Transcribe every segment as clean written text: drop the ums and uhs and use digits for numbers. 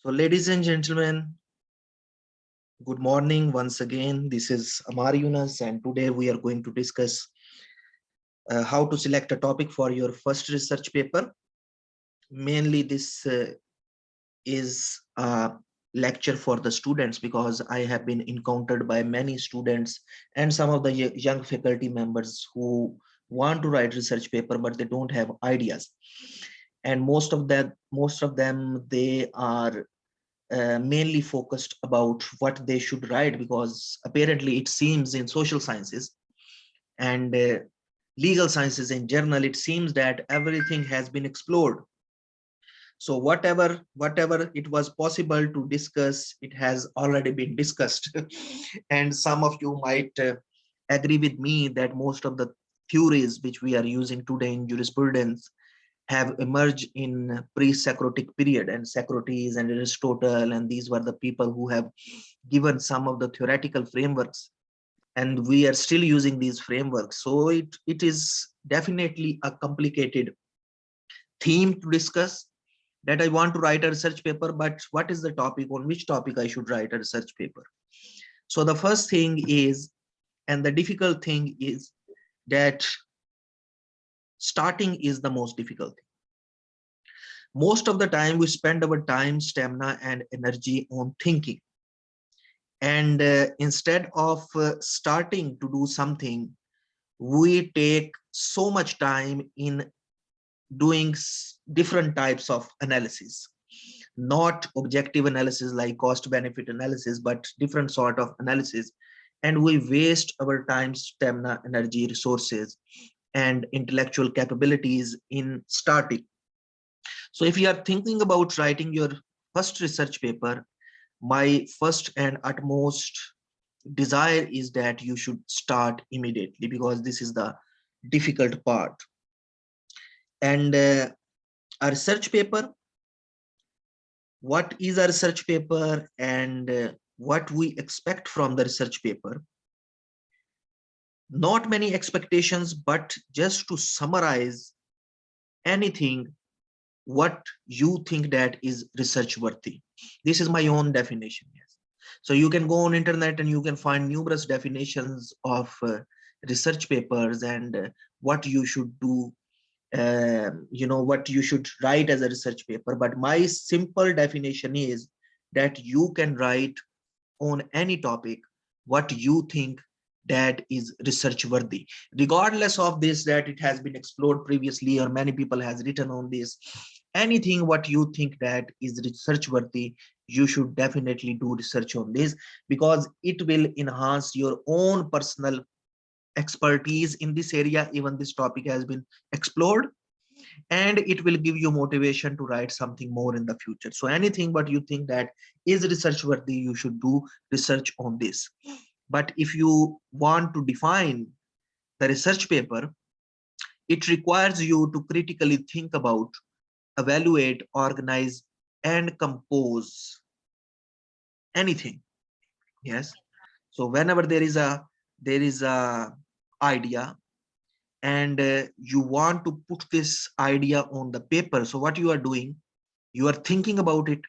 So, ladies and gentlemen, good morning once again. This is Ammar Younas, and today we are going to discuss how to select a topic for your first research paper. Mainly, this is a lecture for the students because I have been encountered by many students and some of the young faculty members who want to write research paper, but they don't have ideas. And most of them, they are mainly focused about what they should write because apparently it seems in social sciences and legal sciences in general, it seems that everything has been explored. So whatever it was possible to discuss, it has already been discussed. And some of you might agree with me that most of the theories which we are using today in jurisprudence have emerged in pre-Socratic period, and Socrates and Aristotle, and these were the people who have given some of the theoretical frameworks, and we are still using these frameworks. So it is definitely a complicated theme to discuss, that I want to write a research paper, but what is the topic, on which topic I should write a research paper? So the first thing is, and the difficult thing is, that starting is the most difficult thing. Most of the time we spend our time, stamina and energy on thinking, and instead of starting to do something, we take so much time in doing different types of analysis, not objective analysis like cost benefit analysis, but different sort of analysis, and we waste our time, stamina, energy, resources and intellectual capabilities in starting. So if you are thinking about writing your first research paper, my first and utmost desire is that you should start immediately, because this is the difficult part. And a research paper, what is a research paper, and what we expect from the research paper? Not many expectations, but just to summarize anything what you think that is research worthy. This is my own definition. Yes. So you can go on internet and you can find numerous definitions of research papers, and what you should do, what you should write as a research paper. But my simple definition is that you can write on any topic what you think that is research worthy, regardless of this, that it has been explored previously or many people has written on this. Anything what you think that is research worthy, you should definitely do research on this, because it will enhance your own personal expertise in this area. Even this topic has been explored, and it will give you motivation to write something more in the future. So anything what you think that is research worthy, you should do research on this. But if you want to define the research paper, it requires you to critically think about, evaluate, organize and compose anything. Yes. So whenever there is a idea, and you want to put this idea on the paper, so what you are doing, you are thinking about it,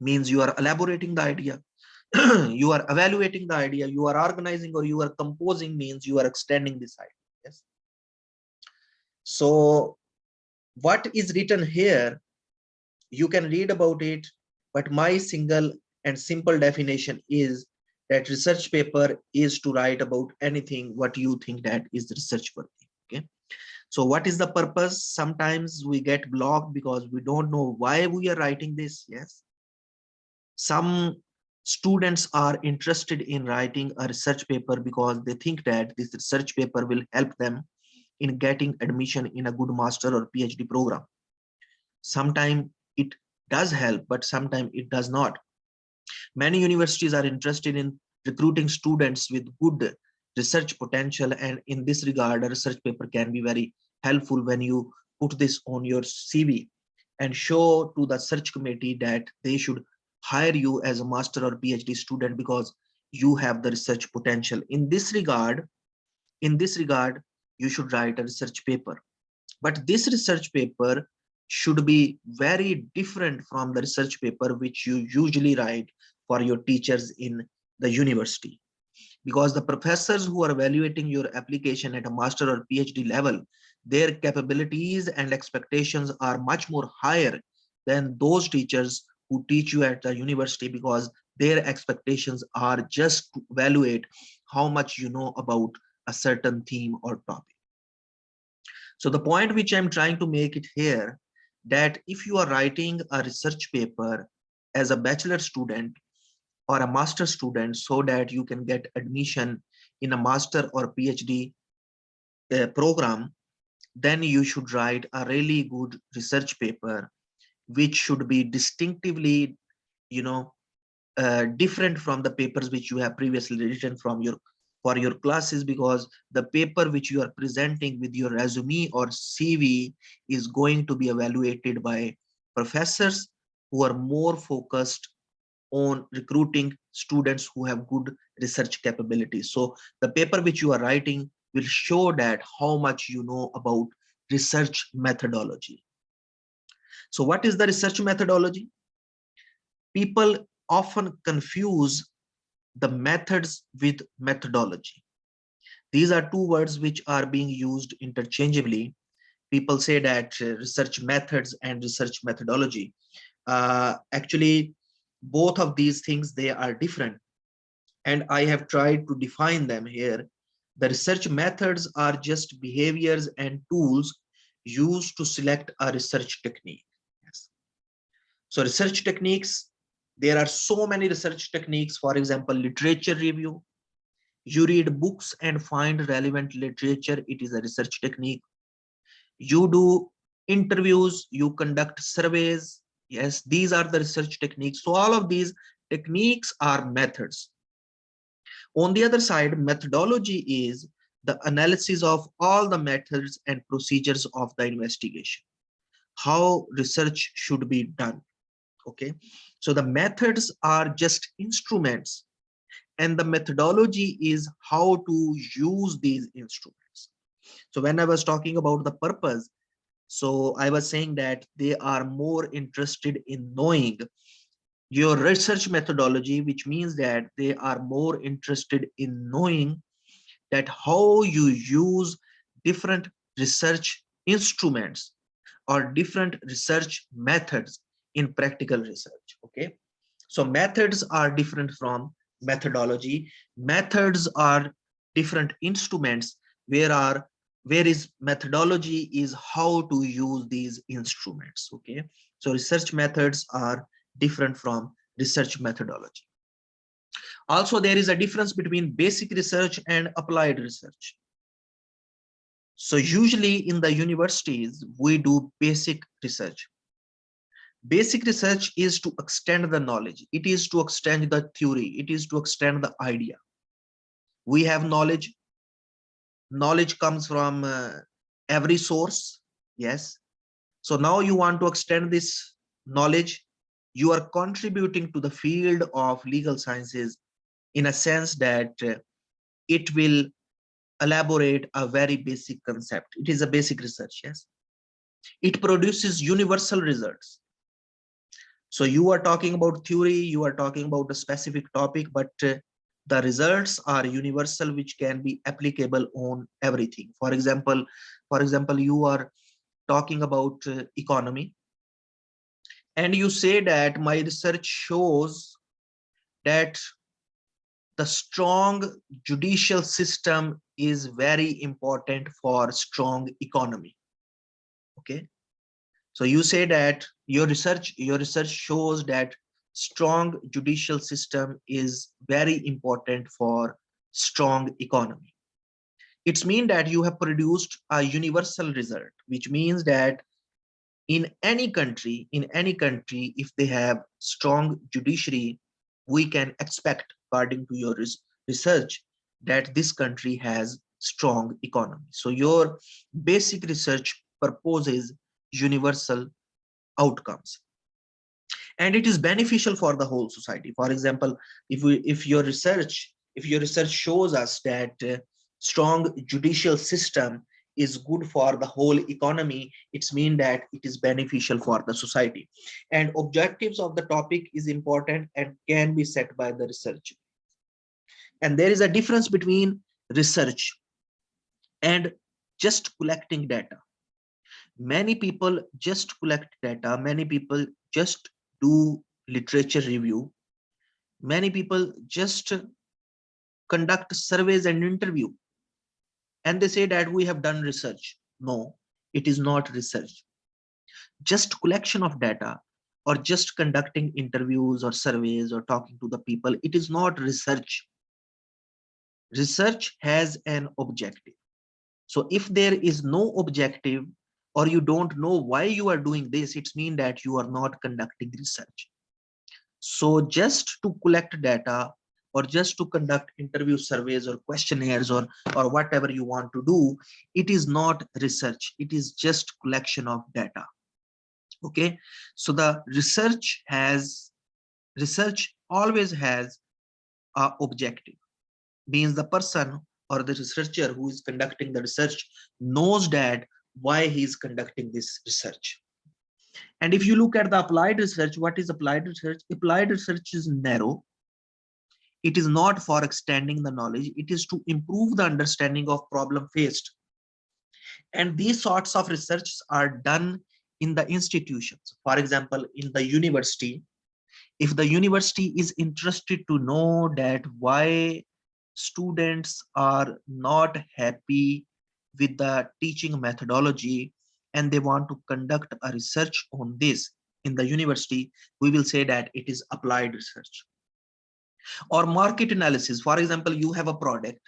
means you are elaborating the idea. You are evaluating the idea, you are organizing, or you are composing, means you are extending this idea. Yes. So what is written here, you can read about it, but my single and simple definition is that research paper is to write about anything what you think that is research worthy. Okay. So what is the purpose? Sometimes we get blocked because we don't know why we are writing this. Yes. Some students are interested in writing a research paper because they think that this research paper will help them in getting admission in a good master or PhD program. Sometimes it does help, but sometimes it does not. Many universities are interested in recruiting students with good research potential, and in this regard, a research paper can be very helpful when you put this on your CV and show to the search committee that they should hire you as a master or PhD student because you have the research potential. In this regard, you should write a research paper. But this research paper should be very different from the research paper which you usually write for your teachers in the university, because the professors who are evaluating your application at a master or PhD level, their capabilities and expectations are much more higher than those teachers who teach you at the university, because their expectations are just to evaluate how much you know about a certain theme or topic. So the point which I'm trying to make it here, that if you are writing a research paper as a bachelor student or a master student, so that you can get admission in a master or PhD program, then you should write a really good research paper which should be distinctively, you know, different from the papers which you have previously written from your for your classes, because the paper which you are presenting with your resume or CV is going to be evaluated by professors who are more focused on recruiting students who have good research capabilities. So the paper which you are writing will show that how much you know about research methodology. So what is the research methodology? People often confuse the methods with methodology. These are two words which are being used interchangeably. People say that research methods and research methodology. Actually, both of these things, they are different. And I have tried to define them here. The research methods are just behaviors and tools used to select a research technique. Yes. So research techniques, there are so many research techniques. For example, literature review. You read books and find relevant literature. It is a research technique. You do interviews, you conduct surveys. Yes, these are the research techniques. So all of these techniques are methods. On the other side, methodology is the analysis of all the methods and procedures of the investigation, how research should be done. Okay, so the methods are just instruments, and the methodology is how to use these instruments. So when I was talking about the purpose, so I was saying that they are more interested in knowing your research methodology, which means that they are more interested in knowing that how you use different research instruments or different research methods in practical research. Okay, so methods are different from methodology. Methods are different instruments, whereas methodology is how to use these instruments. Okay, so research methods are different from research methodology. Also, there is a difference between basic research and applied research. So usually in the universities, we do basic research. Basic research is to extend the knowledge. It is to extend the theory. It is to extend the idea. We have knowledge. Knowledge comes from every source. Yes. So now you want to extend this knowledge. You are contributing to the field of legal sciences in a sense that it will elaborate a very basic concept. It is a basic research. Yes. It produces universal results. So you are talking about theory, you are talking about a specific topic, but the results are universal, which can be applicable on everything. For example, you are talking about economy, and you say that my research shows that the strong judicial system is very important for strong economy. Okay, so you say that your research shows that strong judicial system is very important for strong economy. It's mean that you have produced a universal result, which means that in any country, if they have strong judiciary, we can expect, according to your research, that this country has strong economy. So your basic research proposes universal outcomes, and it is beneficial for the whole society. For example, if your research shows us that strong judicial system is good for the whole economy, it's mean that it is beneficial for the society. And objectives of the topic is important and can be set by the researcher. And there is a difference between research and just collecting data. Many people just collect data, many people just do literature review, many people just conduct surveys and interview, and they say that we have done research. No, it is not research. Just collection of data or just conducting interviews or surveys or talking to the people, it is not research. Research has an objective. So if there is no objective, or you don't know why you are doing this, it's mean that you are not conducting research. So just to collect data or just to conduct interview surveys or questionnaires or whatever you want to do, it is not research, it is just collection of data. Okay, so the research always has a objective, means the person or the researcher who is conducting the research knows that why he is conducting this research. And if you look at the applied research, what is applied research? Applied research is narrow. It is not for extending the knowledge, it is to improve the understanding of problem faced. And these sorts of research are done in the institutions. For example, in the university, if the university is interested to know that why students are not happy with the teaching methodology and they want to conduct a research on this in the university, we will say that it is applied research. Or market analysis. For example, you have a product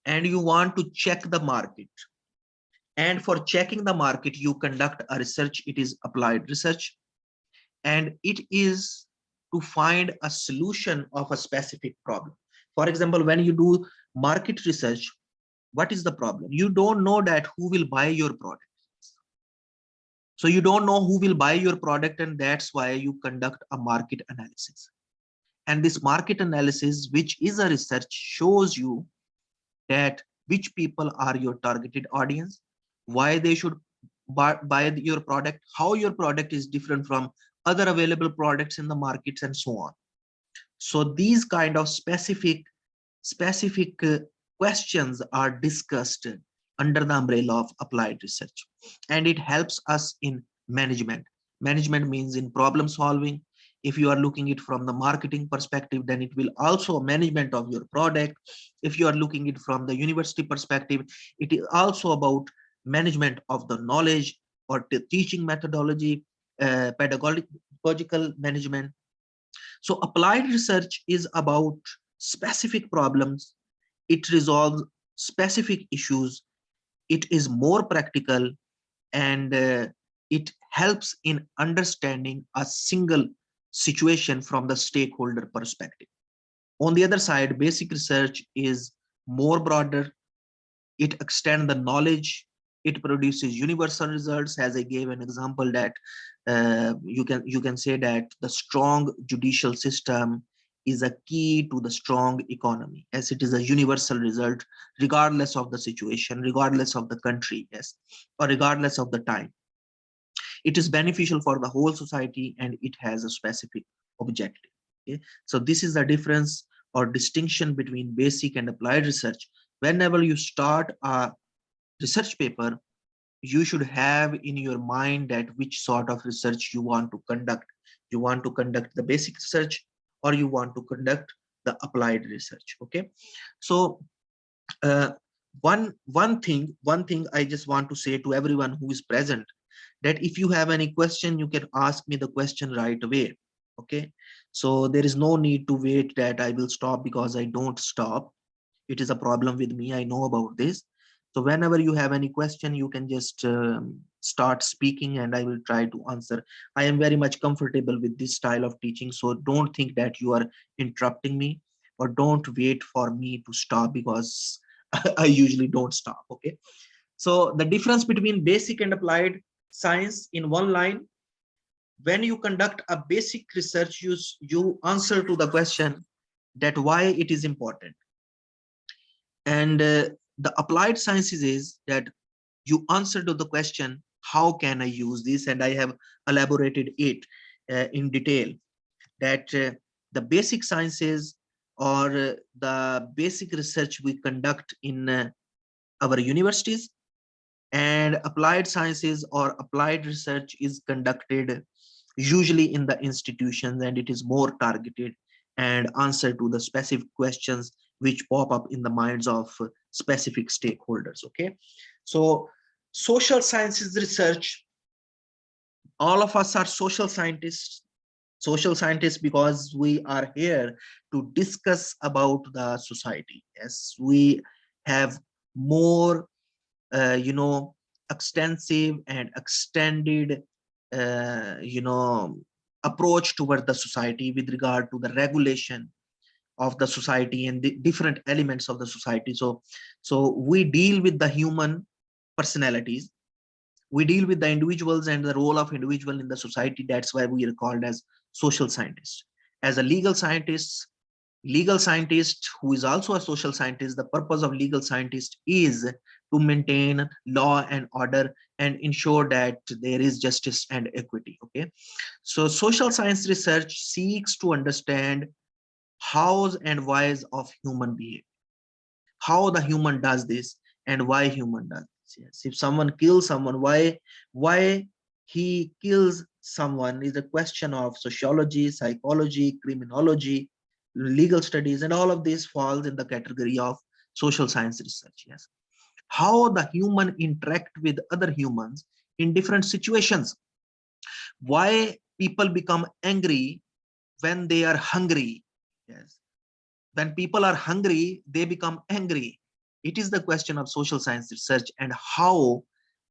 and you want to check the market, and for checking the market you conduct a research, it is applied research. And it is to find a solution of a specific problem. For example, when you do market research, what is the problem? You don't know that who will buy your product. So you don't know who will buy your product, and that's why you conduct a market analysis. And this market analysis, which is a research, shows you that which people are your targeted audience, why they should buy your product, how your product is different from other available products in the markets, and so on. So these kind of specific questions are discussed under the umbrella of applied research, and it helps us in management. Management means in problem solving. If you are looking it from the marketing perspective, then it will also management of your product. If you are looking it from the university perspective, it is also about management of the knowledge or the teaching methodology, pedagogical management. So applied research is about specific problems. It resolves specific issues. It is more practical, and it helps in understanding a single situation from the stakeholder perspective. On the other side, basic research is more broader. It extends the knowledge. It produces universal results. As I gave an example that you can say that the strong judicial system is a key to the strong economy, as it is a universal result regardless of the situation, regardless of the country, yes, or regardless of the time. It is beneficial for the whole society, and it has a specific objective. Okay, so this is the difference or distinction between basic and applied research. Whenever you start a research paper, you should have in your mind that which sort of research you want to conduct. You want to conduct the basic research, or you want to conduct the applied research. Okay, so one thing I just want to say to everyone who is present, that if you have any question, you can ask me the question right away. Okay, so there is no need to wait that I will stop, because I don't stop. It is a problem with me, I know about this. So whenever you have any question, you can just start speaking and I will try to answer. I am very much comfortable with this style of teaching, so don't think that you are interrupting me, or don't wait for me to stop, because I usually don't stop. Okay, so the difference between basic and applied science in one line: when you conduct a basic research, you answer to the question that why it is important. And the applied sciences is that you answer to the question, how can I use this? And I have elaborated it in detail, that the basic sciences, or the basic research we conduct in our universities, and applied sciences or applied research is conducted usually in the institutions, and it is more targeted and answer to the specific questions which pop up in the minds of specific stakeholders. Okay, so social sciences research, all of us are social scientists because we are here to discuss about the society. Yes, we have more you know, extensive and extended you know, approach toward the society with regard to the regulation of the society and the different elements of the society. So we deal with the human personalities, we deal with the individuals and the role of individual in the society. That's why we are called as social scientists. As a legal scientist who is also a social scientist, the purpose of legal scientist is to maintain law and order and ensure that there is justice and equity. Okay, so social science research seeks to understand hows and whys of human behavior, how the human does this and why human does this. Yes, if someone kills someone, why he kills someone is a question of sociology, psychology, criminology, legal studies, and all of this falls in the category of social science research. Yes, how the human interact with other humans in different situations, why people become angry when they are hungry. Yes, when people are hungry, they become angry. It is the question of social science research. And how,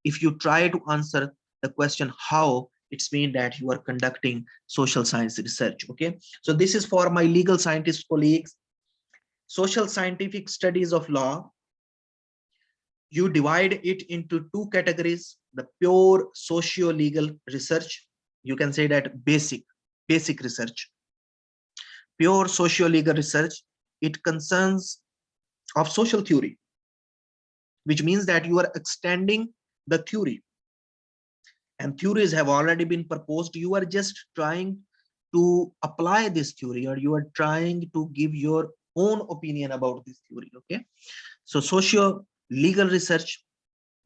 if you try to answer the question how, it's mean that you are conducting social science research. Okay, so this is for my legal scientist colleagues. Social scientific studies of law, you divide it into two categories: the pure socio-legal research, you can say that basic research. Pure socio-legal research, it concerns of social theory, which means that you are extending the theory, and theories have already been proposed. You are just trying to apply this theory, or you are trying to give your own opinion about this theory. Okay, so socio legal research,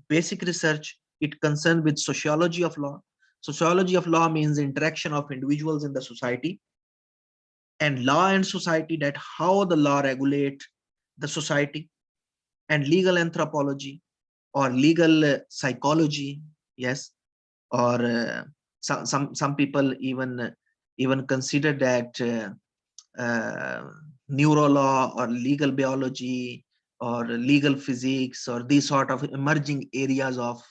basic research, it concerned with sociology of law. Sociology of law means interaction of individuals in the society, and law and society, that how the law regulate the society. And legal anthropology, or legal psychology. Yes, or some people even consider that neuro law or legal biology or legal physics, or these sort of emerging areas of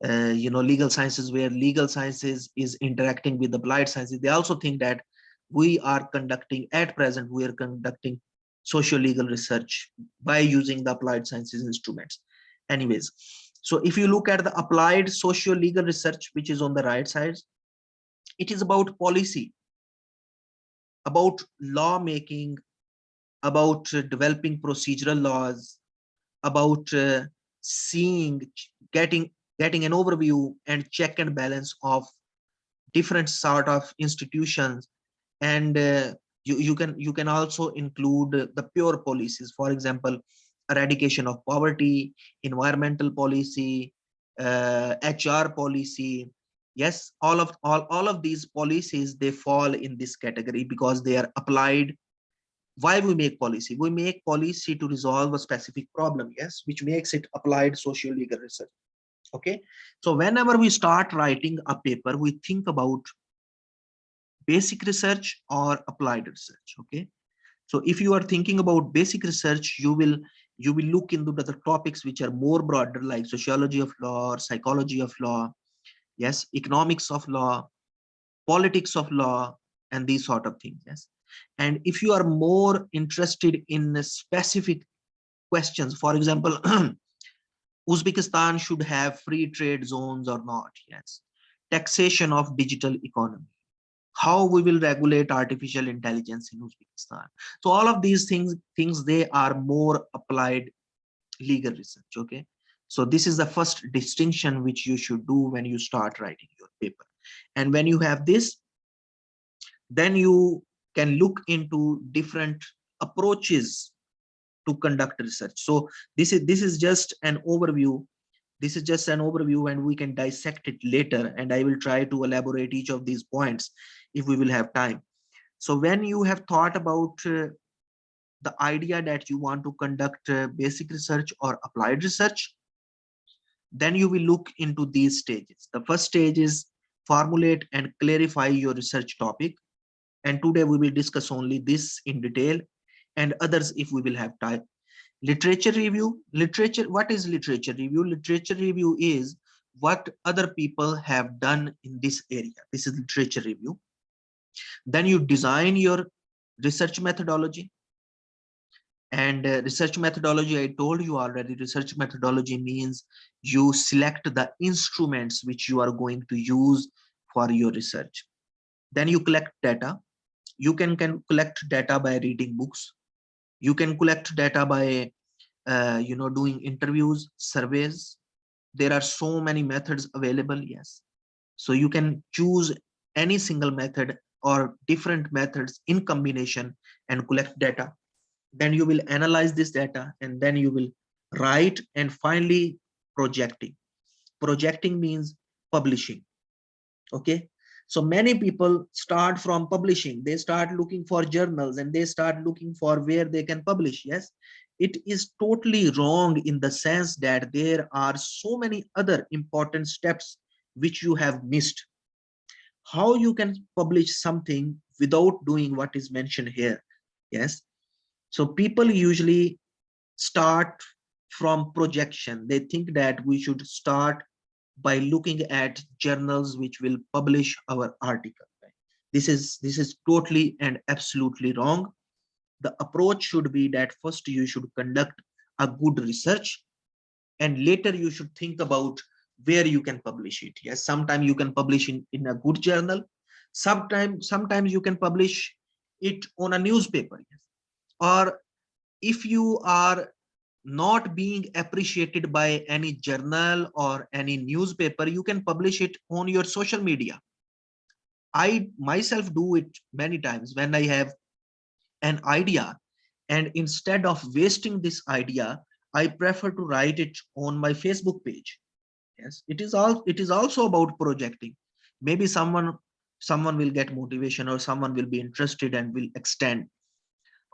you know, legal sciences, where legal sciences is interacting with applied sciences. They also think that we are conducting, at present we are conducting social legal research by using the applied sciences instruments. Anyways, so if you look at the applied social legal research, which is on the right side, it is about policy, about law making, about developing procedural laws, about seeing, getting getting an overview and check and balance of different sort of institutions. And you can also include the pure policies, for example, eradication of poverty, environmental policy, HR policy. Yes, all of these policies, they fall in this category because they are applied. Why we make policy? We make policy to resolve a specific problem, yes, which makes it applied social legal research. Okay, so whenever we start writing a paper, we think about basic research or applied research. Okay, so if you are thinking about basic research, you will look into the topics which are more broader, like sociology of law or psychology of law, yes, economics of law, politics of law, and these sort of things. Yes, and if you are more interested in specific questions, for example, Uzbekistan should have free trade zones or not, yes, taxation of digital economy, how we will regulate artificial intelligence in Uzbekistan. So all of these things they are more applied legal research. Okay, So this is the first distinction which you should do when you start writing your paper. And when you have this, then you can look into different approaches to conduct research. So this is just an overview. This is just an overview, and we can dissect it later, and I will try to elaborate each of these points if we will have time. So when you have thought about the idea that you want to conduct basic research or applied research, then you will look into these stages. The first stage is formulate and clarify your research topic. And today we will discuss only this in detail, and others if we will have time. Literature review. Literature, what is literature review? Literature review is what other people have done in this area. This is literature review. Then you design your research methodology. And research methodology, I told you already, research methodology means you select the instruments which you are going to use for your research. Then you collect data. You can collect data by reading books. You can collect data by doing interviews, surveys. There are so many methods available. Yes, so you can choose any single method or different methods in combination and collect data. Then you will analyze this data, and then you will write. And finally, projecting means publishing. Okay, so many people start from publishing. They start looking for journals, and they start looking for where they can publish. Yes, it is totally wrong in the sense that there are so many other important steps which you have missed. How you can publish something without doing what is mentioned here? Yes, so people usually start from projection. They think that we should start by looking at journals which will publish our article. This is totally and absolutely wrong. The approach should be that first you should conduct a good research, and later you should think about where you can publish it. Yes, sometimes you can publish in a good journal. Sometimes you can publish it on a newspaper. Yes. Or if you are not being appreciated by any journal or any newspaper, you can publish it on your social media. I myself do it many times when I have an idea, and instead of wasting this idea, I prefer to write it on my Facebook page. Yes, it is also about projecting. Maybe someone will get motivation, or someone will be interested and will extend.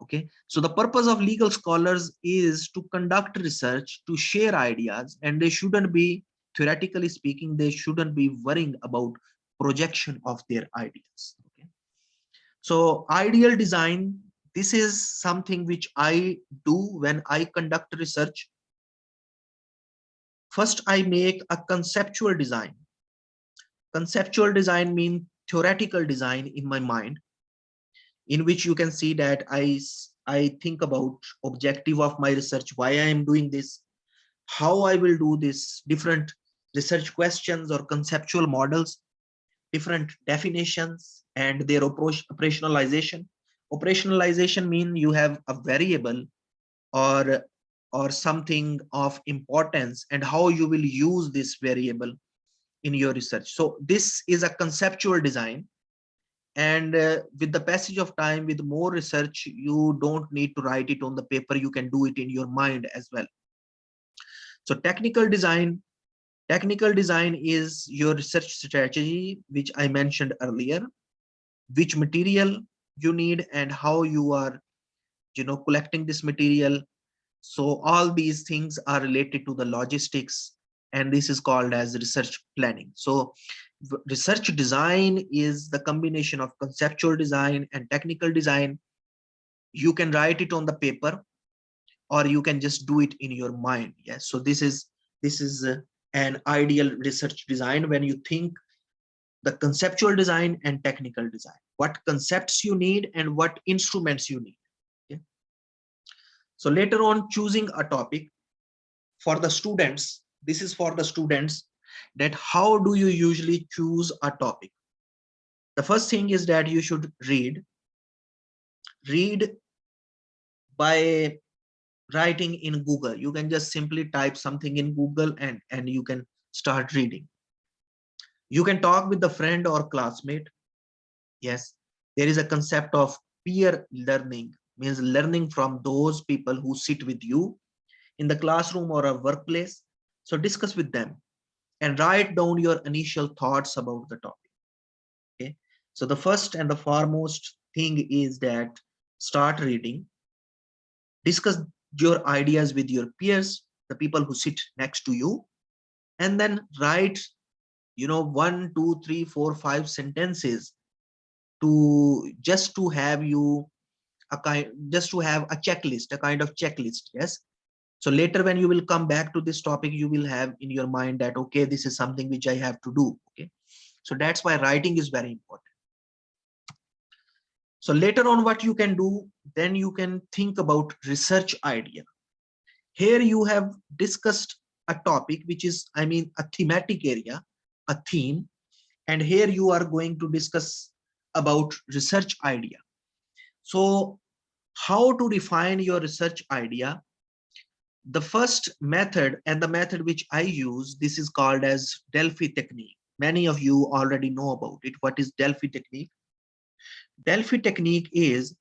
Okay, so the purpose of legal scholars is to conduct research, to share ideas, and they shouldn't be, theoretically speaking, they shouldn't be worrying about projection of their ideas. Okay, so ideal design, this is something which I do when I conduct research. First, I make a conceptual design. Conceptual design means theoretical design in my mind, in which you can see that I think about objective of my research, why I am doing this, how I will do this, different research questions or conceptual models, different definitions, and their operationalization. Operationalization means you have a variable or something of importance, and how you will use this variable in your research. So this is a conceptual design. And with the passage of time, with more research, you don't need to write it on the paper. You can do it in your mind as well. So technical design is your research strategy, which I mentioned earlier, which material you need and how you are collecting this material. So all these things are related to the logistics, and this is called as research planning. So research design is the combination of conceptual design and technical design. You can write it on the paper, or you can just do it in your mind. Yes, so this is an ideal research design when you think the conceptual design and technical design, what concepts you need and what instruments you need. Okay? So later on, choosing a topic for the students, this is for the students, that how do you usually choose a topic? The first thing is that you should read by writing in Google. You can just simply type something in Google and you can start reading. You can talk with the friend or classmate. Yes, there is a concept of peer learning, means learning from those people who sit with you in the classroom or a workplace. So discuss with them and write down your initial thoughts about the topic. Okay. So the first and the foremost thing is that start reading, discuss your ideas with your peers, the people who sit next to you, and then write, 1, 2, 3, 4, 5 sentences to just to have you just to have a checklist, a kind of checklist. Yes. So later when you will come back to this topic, you will have in your mind that, okay, this is something which I have to do. Okay. So that's why writing is very important. So later on, what you can do, then you can think about research idea. Here you have discussed a topic, which is, I mean, a thematic area, a theme. And here you are going to discuss about research idea. So how to define your research idea? The first method, and the method which I use, this is called as Delphi technique. Many of you already know about it. What is Delphi technique? Delphi technique is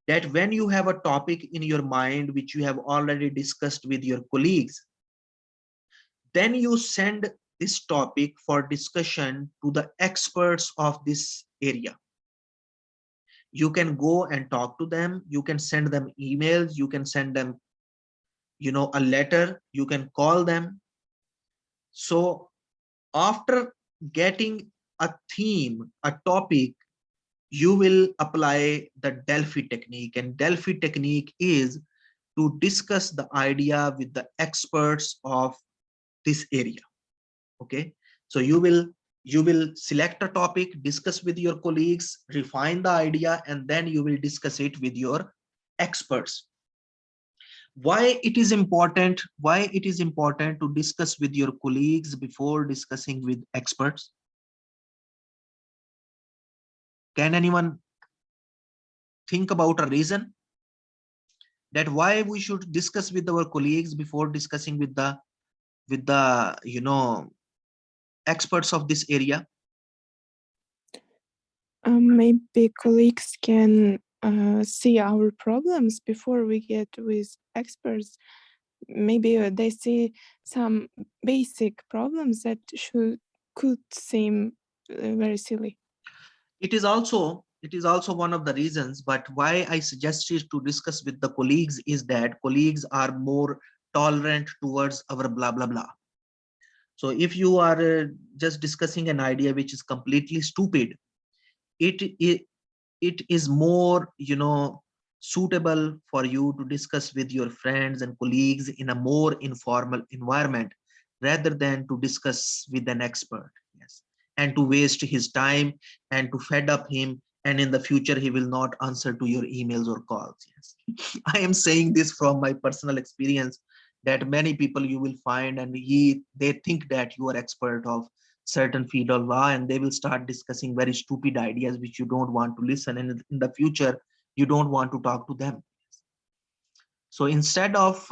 that when you have a topic in your mind which you have already discussed with your colleagues, then you send this topic for discussion to the experts of this area. You can go and talk to them, you can send them emails, you can send them, a letter, you can call them. So after getting a theme, a topic, you will apply the Delphi technique. And Delphi technique is to discuss the idea with the experts of this area. Okay. So you will select a topic, discuss with your colleagues, refine the idea, and then you will discuss it with your experts. Why it is important? Why it is important to discuss with your colleagues before discussing with experts? Can anyone think about a reason that why we should discuss with our colleagues before discussing with the experts of this area? Maybe colleagues can see our problems before we get with experts. Maybe they see some basic problems that could seem very silly. It is also one of the reasons, but why I suggested to discuss with the colleagues is that colleagues are more tolerant towards our blah blah blah. So if you are just discussing an idea which is completely stupid, it is more suitable for you to discuss with your friends and colleagues in a more informal environment rather than to discuss with an expert. Yes. And to waste his time and to fed up him, and in the future he will not answer to your emails or calls. Yes. I am saying this from my personal experience, that many people you will find and they think that you are expert of certain field of law, and they will start discussing very stupid ideas which you don't want to listen, and in the future you don't want to talk to them. So instead of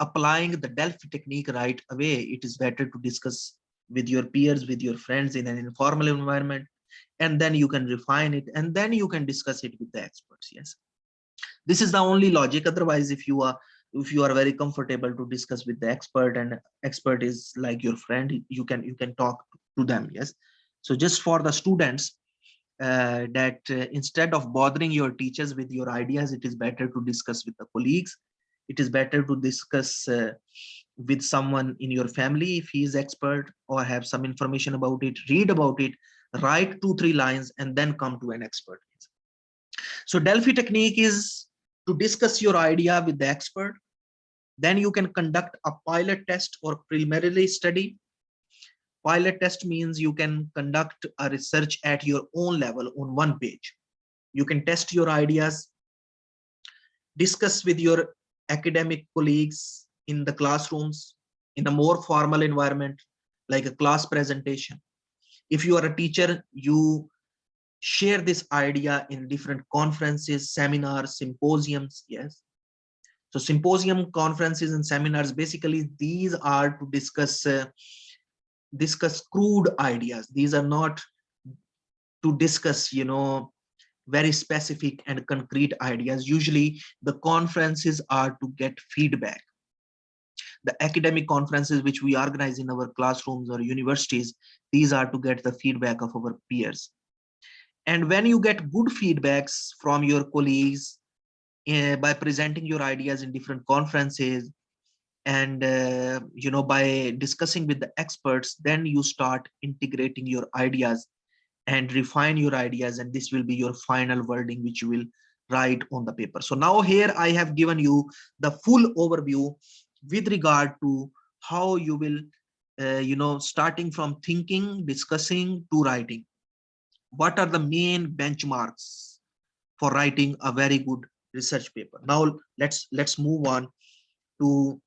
applying the Delphi technique right away, it is better to discuss with your peers, with your friends in an informal environment, and then you can refine it, and then you can discuss it with the experts. Yes, this is the only logic. Otherwise, if you are very comfortable to discuss with the expert, and expert is like your friend, you can talk to them. Yes. So just for the students, that instead of bothering your teachers with your ideas, it is better to discuss with the colleagues. It is better to discuss with someone in your family if he is expert or have some information about it. Read about it, write 2-3 lines, and then come to an expert. So Delphi technique is to discuss your idea with the expert. Then you can conduct a pilot test or preliminary study. Pilot test means you can conduct a research at your own level on one page. You can test your ideas, discuss with your academic colleagues in the classrooms, in a more formal environment, like a class presentation. If you are a teacher, you share this idea in different conferences, seminars, symposiums. Yes. So symposium, conferences, and seminars, basically these are to discuss crude ideas. These are not to discuss, very specific and concrete ideas. Usually the conferences are to get feedback. The academic conferences which we organize in our classrooms or universities, these are to get the feedback of our peers. And when you get good feedbacks from your colleagues, by presenting your ideas in different conferences, and by discussing with the experts, then you start integrating your ideas and refine your ideas, and this will be your final wording which you will write on the paper. So now here I have given you the full overview with regard to how you will starting from thinking, discussing to writing. What are the main benchmarks for writing a very good research paper? Now let's move on to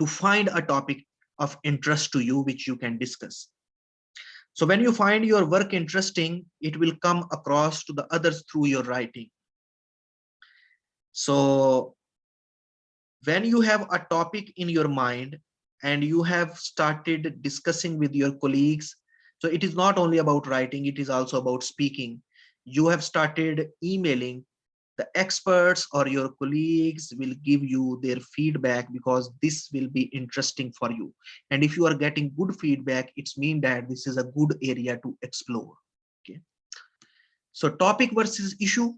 find a topic of interest to you which you can discuss. So when you find your work interesting, it will come across to the others through your writing. So when you have a topic in your mind and you have started discussing with your colleagues, so it is not only about writing, it is also about speaking. You have started emailing the experts, or your colleagues will give you their feedback because this will be interesting for you. And if you are getting good feedback, it's mean that this is a good area to explore. Okay. So topic versus issue.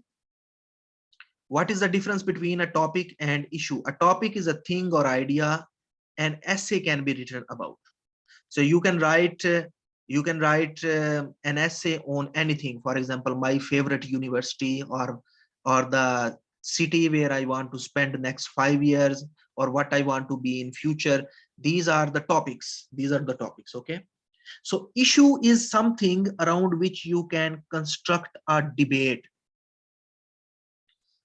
What is the difference between a topic and issue? A topic is a thing or idea. An essay can be written about. So you can write an essay on anything. For example, my favorite university, or the city where I want to spend the next 5 years, or what I want to be in future. These are the topics. Okay. So issue is something around which you can construct a debate.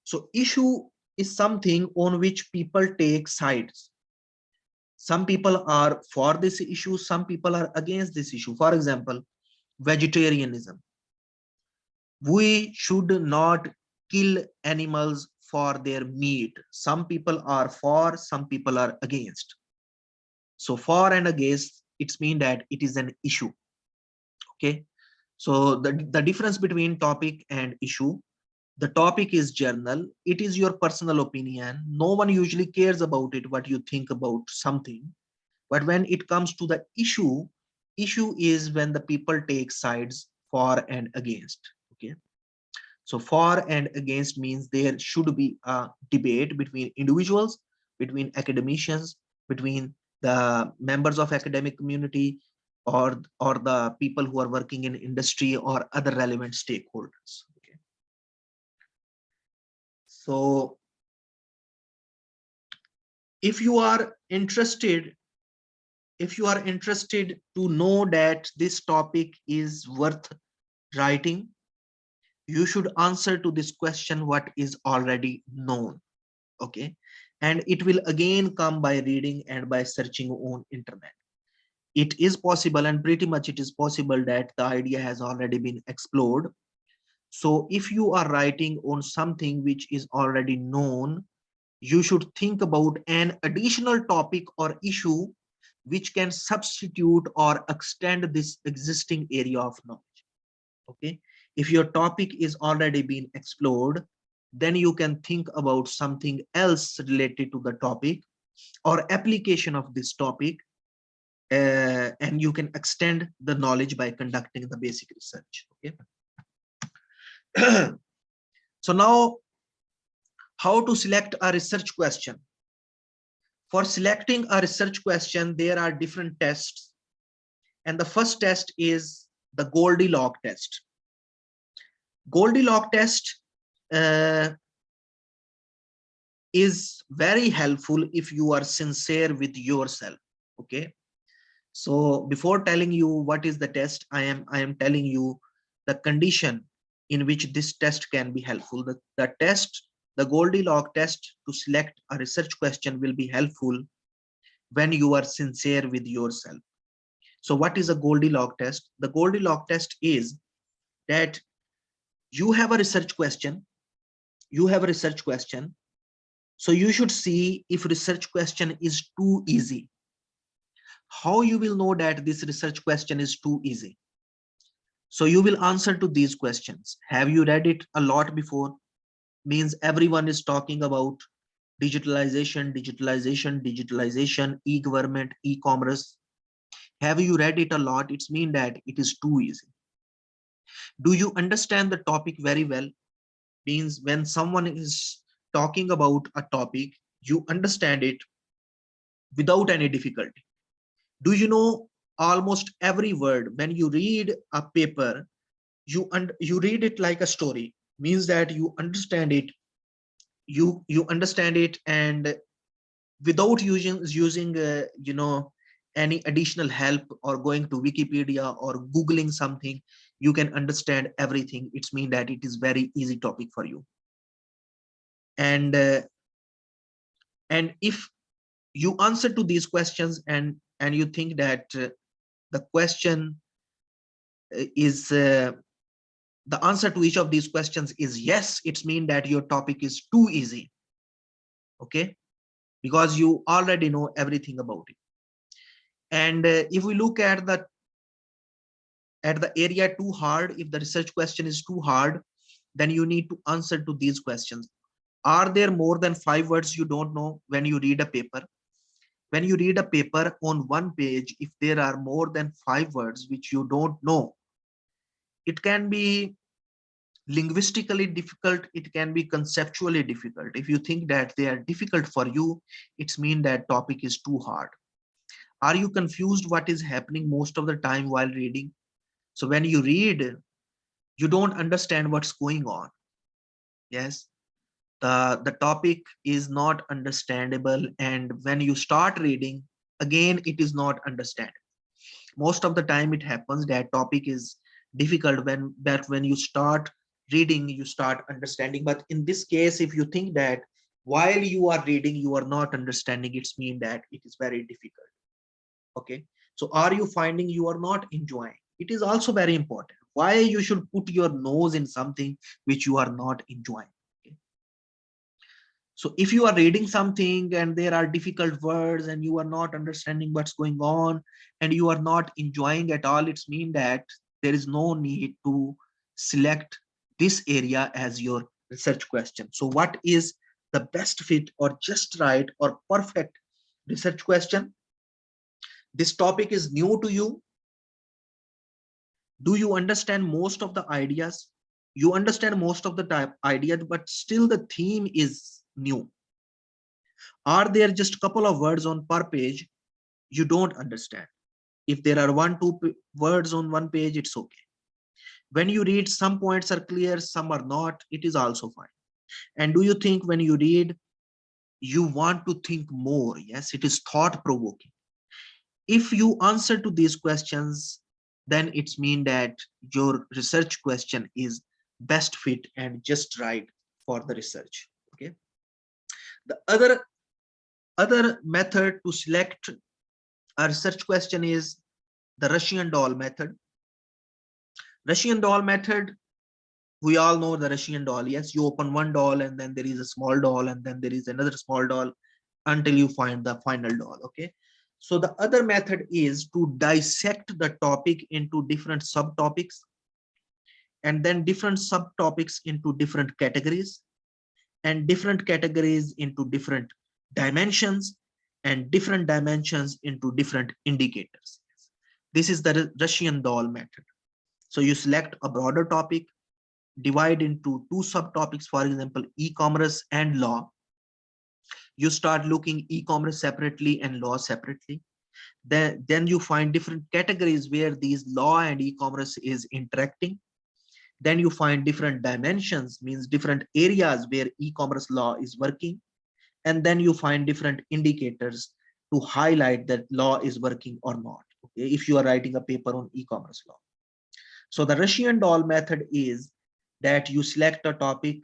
So issue is something on which people take sides. Some people are for this issue, some people are against this issue. For example, vegetarianism. We should not kill animals for their meat. Some people are for, some people are against. So for and against, it's mean that it is an issue. Okay. So the difference between topic and issue: the topic is general, it is your personal opinion. No one usually cares about it, what you think about something. But when it comes to the issue is when the people take sides for and against. Okay. So for and against means there should be a debate between individuals, between academicians, between the members of academic community, or the people who are working in industry or other relevant stakeholders. Okay. So if you are interested, to know that this topic is worth writing, you should answer to this question: what is already known? Okay. And it will again come by reading and by searching on internet. It is possible, and pretty much it is possible, that the idea has already been explored. So if you are writing on something which is already known, you should think about an additional topic or issue which can substitute or extend this existing area of knowledge. Okay. If your topic is already been explored, then you can think about something else related to the topic or application of this topic, and you can extend the knowledge by conducting the basic research. Okay. So now, how to select a research question? For selecting a research question, there are different tests, and the first test is the Goldilocks test. Goldilocks test uh, is very helpful if you are sincere with yourself. Okay. So before telling you what is the test, I am telling you the condition in which this test can be helpful. The Goldilocks test to select a research question will be helpful when you are sincere with yourself. So what is a Goldilocks test? The Goldilocks test is that You have a research question. You have a research question. So you should see if research question is too easy. How you will know that this research question is too easy? So you will answer to these questions. Have you read it a lot before? Means everyone is talking about digitalization, digitalization, digitalization, e-government, e-commerce. Have you read it a lot? It's mean that it is too easy. Do you understand the topic very well? Means when someone is talking about a topic, you understand it without any difficulty. Do you know almost every word? When you read a paper, you read it like a story, means that you understand it, you understand it, and without using any additional help or going to Wikipedia or googling something, you can understand everything. It's mean that it is very easy topic for you. And uh, and if you answer to these questions, and you think that the question is the answer to each of these questions is yes, it's mean that your topic is too easy. Okay, because you already know everything about it. And if we look at the area too hard, if the research question is too hard, then you need to answer to these questions. Are there more than 5 words you don't know when you read a paper? When you read a paper on one page, if there are more than 5 words which you don't know, it can be linguistically difficult, it can be conceptually difficult. If you think that they are difficult for you, it's mean that topic is too hard. Are you confused what is happening most of the time while reading? So when you read, you don't understand what's going on. Yes, the topic is not understandable, and when you start reading again, it is not understandable. Most of the time it happens that topic is difficult, when you start reading you start understanding. But in this case, if you think that while you are reading you are not understanding, it's mean that it is very difficult. Okay, so are you finding you are not enjoying? It is also very important. Why you should put your nose in something which you are not enjoying? Okay? So if you are reading something and there are difficult words and you are not understanding what's going on and you are not enjoying at all, it's mean that there is no need to select this area as your research question. So what is the best fit or just right or perfect research question? This topic is new to you. Do you understand most of the ideas? You understand most of the type ideas, but still the theme is new. Are there just a couple of words on per page you don't understand? If there are words on one page, it's okay. When you read, some points are clear, some are not, it is also fine. And do you think when you read, you want to think more? Yes, it is thought provoking. If you answer to these questions, then it's mean that your research question is best fit and just right for the research. Okay. The other method to select a research question is the Russian doll method. Russian doll method, we all know the Russian doll. Yes, you open one doll and then there is a small doll and then there is another small doll until you find the final doll. Okay. So the other method is to dissect the topic into different subtopics, and then different subtopics into different categories, and different categories into different dimensions, and different dimensions into different indicators. This is the Russian doll method. So you select a broader topic, divide into two subtopics, for example, e-commerce and law. You start looking e-commerce separately and law separately. Then you find different categories where these law and e-commerce is interacting. Then you find different dimensions, means different areas where e-commerce law is working. And then you find different indicators to highlight that law is working or not. Okay, if you are writing a paper on e-commerce law. So the Russian doll method is that you select a topic,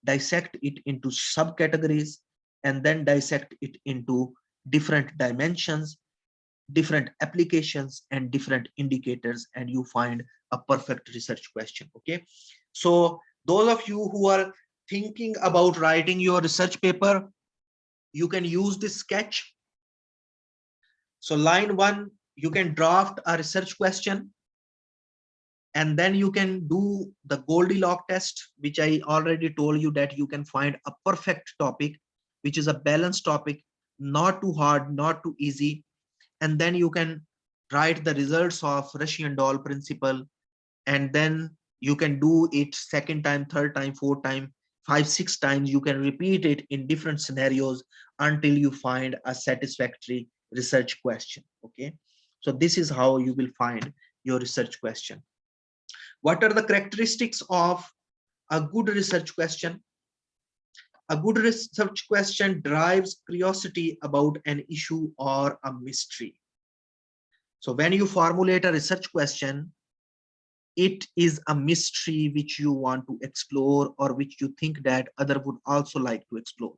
dissect it into subcategories, and then dissect it into different dimensions, different applications, and different indicators, and you find a perfect research question. Okay, So those of you who are thinking about writing your research paper, you can use this sketch. So line 1, you can draft a research question, and then you can do the Goldilocks test, which I already told you that you can find a perfect topic, which is a balanced topic, not too hard, not too easy. And then you can write the results of Russian doll principle, and then you can do it second time, third time, fourth time, 5 6 times. You can repeat it in different scenarios until you find a satisfactory research question. Okay, so this is how you will find your research question. What are the characteristics of a good research question? A good research question drives curiosity about an issue or a mystery. So when you formulate a research question, it is a mystery which you want to explore, or which you think that other would also like to explore.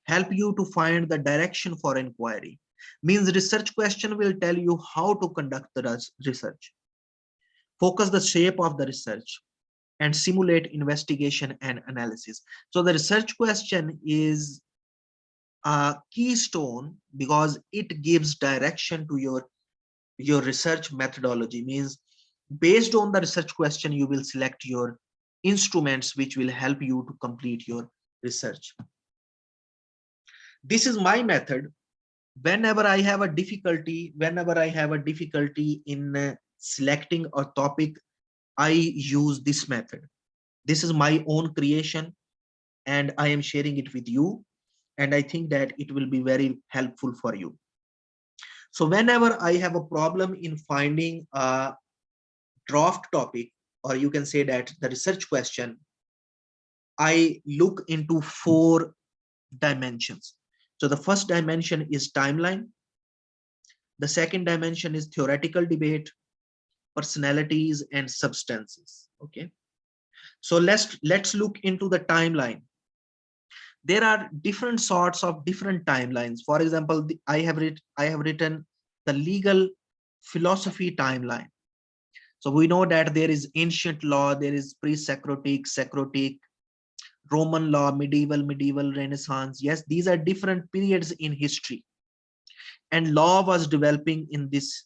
Help you to find the direction for inquiry. Means research question will tell you how to conduct the research, focus the shape of the research, and simulate investigation and analysis. So the research question is a keystone because it gives direction to your research methodology. Means based on the research question, you will select your instruments which will help you to complete your research. This is my method. Whenever I have a difficulty, in selecting a topic, I use this method. This is my own creation, and I am sharing it with you, and I think that it will be very helpful for you. So whenever I have a problem in finding a draft topic, or you can say that the research question, I look into 4 dimensions. So the first dimension is timeline. The second dimension is theoretical debate, personalities, and substances. Okay, so let's look into the timeline. There are different sorts of different timelines. For example, I have written the legal philosophy timeline. So we know that there is ancient law, there is pre-Socratic, Socratic, Roman law, medieval, Renaissance. Yes, these are different periods in history, and law was developing in this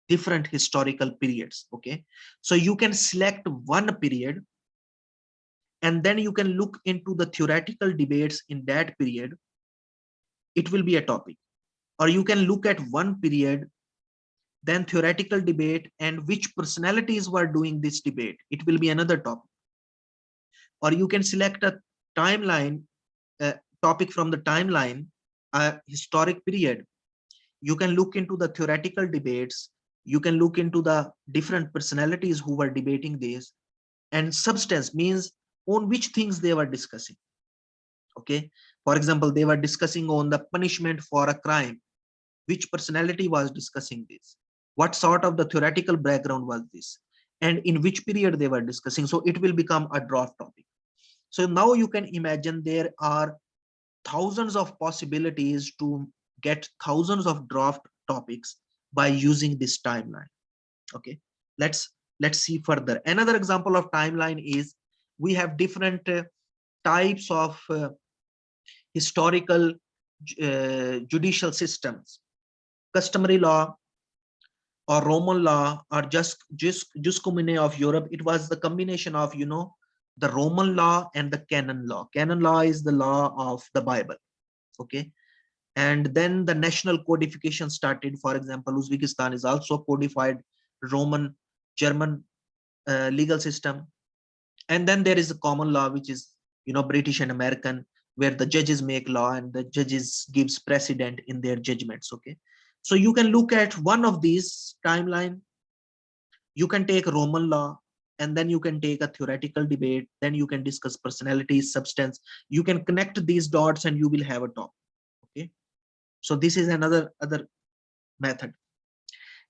different historical periods. Okay, so you can select one period, and then you can look into the theoretical debates in that period. It will be a topic. Or you can look at one period, then theoretical debate, and which personalities were doing this debate. It will be another topic. Or you can select a timeline, topic from the timeline, a historic period. You can look into the theoretical debates. You can look into the different personalities who were debating this, and substance means on which things they were discussing. Okay, for example, they were discussing on the punishment for a crime. Which personality was discussing this? What sort of the theoretical background was this? And in which period they were discussing? So it will become a draft topic. So now you can imagine there are thousands of possibilities to get thousands of draft topics by using this timeline. Okay, let's see further. Another example of timeline is we have different types of historical judicial systems. Customary law, or Roman law, or jus commune of Europe. It was the combination of, the Roman law and the canon law. Canon law is the law of the Bible. Okay, and then the national codification started. For example, Uzbekistan is also codified Roman German legal system. And then there is a common law, which is, British and American, where the judges make law and the judges gives precedent in their judgments. Okay, so you can look at one of these timeline. You can take Roman law, and then you can take a theoretical debate, then you can discuss personalities, substance. You can connect these dots and you will have a talk. Okay, so this is another other method.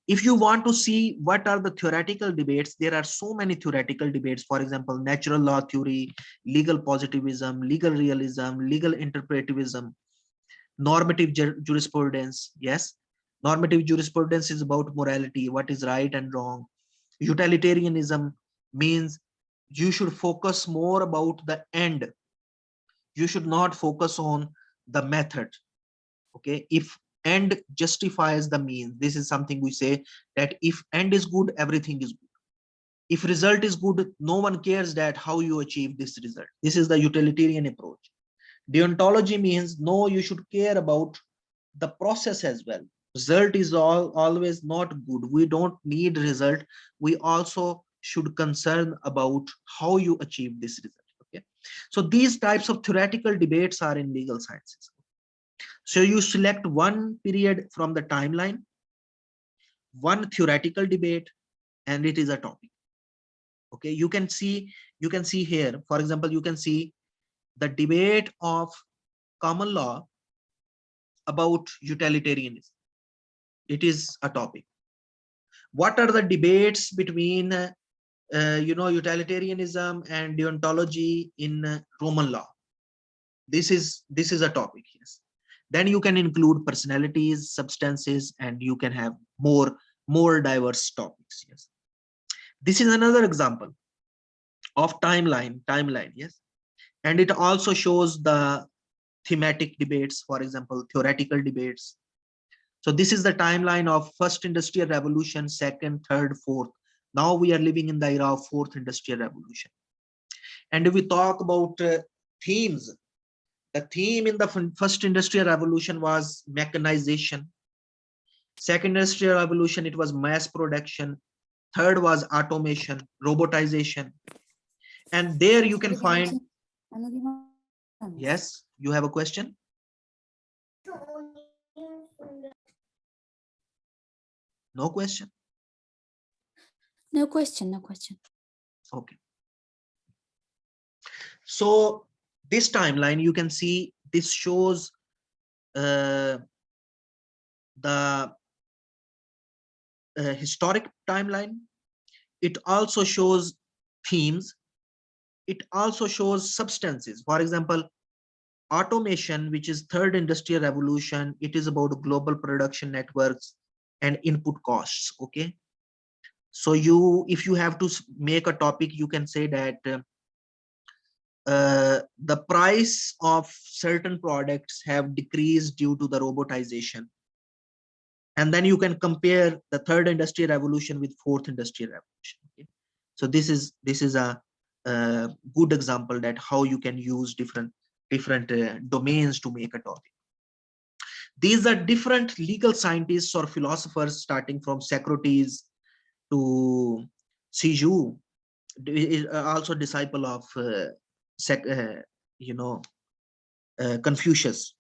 If you want to see what are the theoretical debates, there are so many theoretical debates. For example, natural law theory, legal positivism, legal realism, legal interpretivism, normative jurisprudence. Yes, normative jurisprudence is about morality, what is right and wrong. Utilitarianism means you should focus more about the end. You should not focus on the method. Okay, if end justifies the means, this is something we say, that if end is good, everything is good. If result is good, no one cares that how you achieve this result. This is the utilitarian approach. Deontology means no, you should care about the process as well. Result is always not good. We don't need result. We also should concern about how you achieve this result. Okay, so these types of theoretical debates are in legal sciences. So you select one period from the timeline, one theoretical debate, and it is a topic. Okay, you can see here, for example, you can see the debate of common law about utilitarianism. It is a topic. What are the debates between utilitarianism and deontology in Roman law? This is a topic. Yes, then you can include personalities, substances, and you can have more diverse topics. Yes, this is another example of timeline. Yes, and it also shows the thematic debates, for example, theoretical debates. So this is the timeline of first industrial revolution, second, third, fourth. Now we are living in the era of fourth industrial revolution. And if we talk about themes, the theme in the first industrial revolution was mechanization. Second industrial revolution, it was mass production. Third was automation, robotization. And there you can find, yes, you have a question? No question? No question, no question. Okay. So this timeline, you can see, this shows the historic timeline. It also shows themes. It also shows substances. For example, automation, which is third industrial revolution, it is about global production networks and input costs. Okay, so if you have to make a topic, you can say that the price of certain products have decreased due to the robotization. And then you can compare the third industrial revolution with fourth industrial revolution. Okay? So this is a good example that how you can use different domains to make a topic. These are different legal scientists or philosophers, starting from Socrates to Siju, also disciple of Confucius.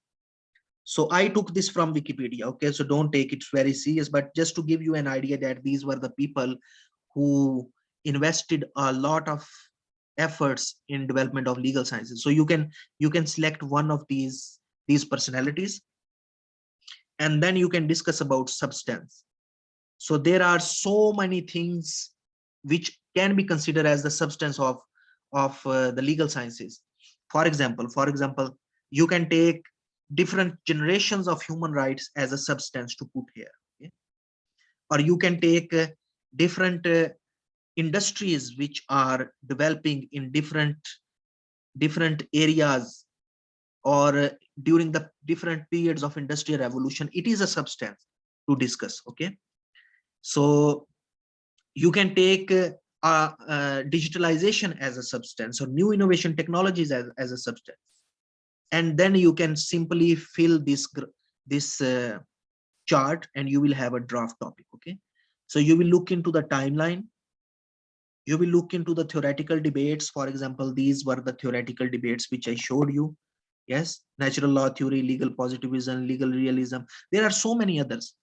So I took this from Wikipedia. Okay, so don't take it very serious, but just to give you an idea that these were the people who invested a lot of efforts in development of legal sciences. So you can select one of these personalities, and then you can discuss about substance. So there are so many things which can be considered as the substance of the legal sciences. For example, you can take different generations of human rights as a substance to put here. Okay? Or you can take different industries which are developing in different areas, or during the different periods of industrial revolution. It is a substance to discuss. Okay, so you can take digitalization as a substance, or new innovation technologies as a substance, and then you can simply fill this chart and you will have a draft topic. Okay, so you will look into the timeline, you will look into the theoretical debates. For example, these were the theoretical debates which I showed you. Yes, natural law theory, legal positivism, legal realism. There are so many others.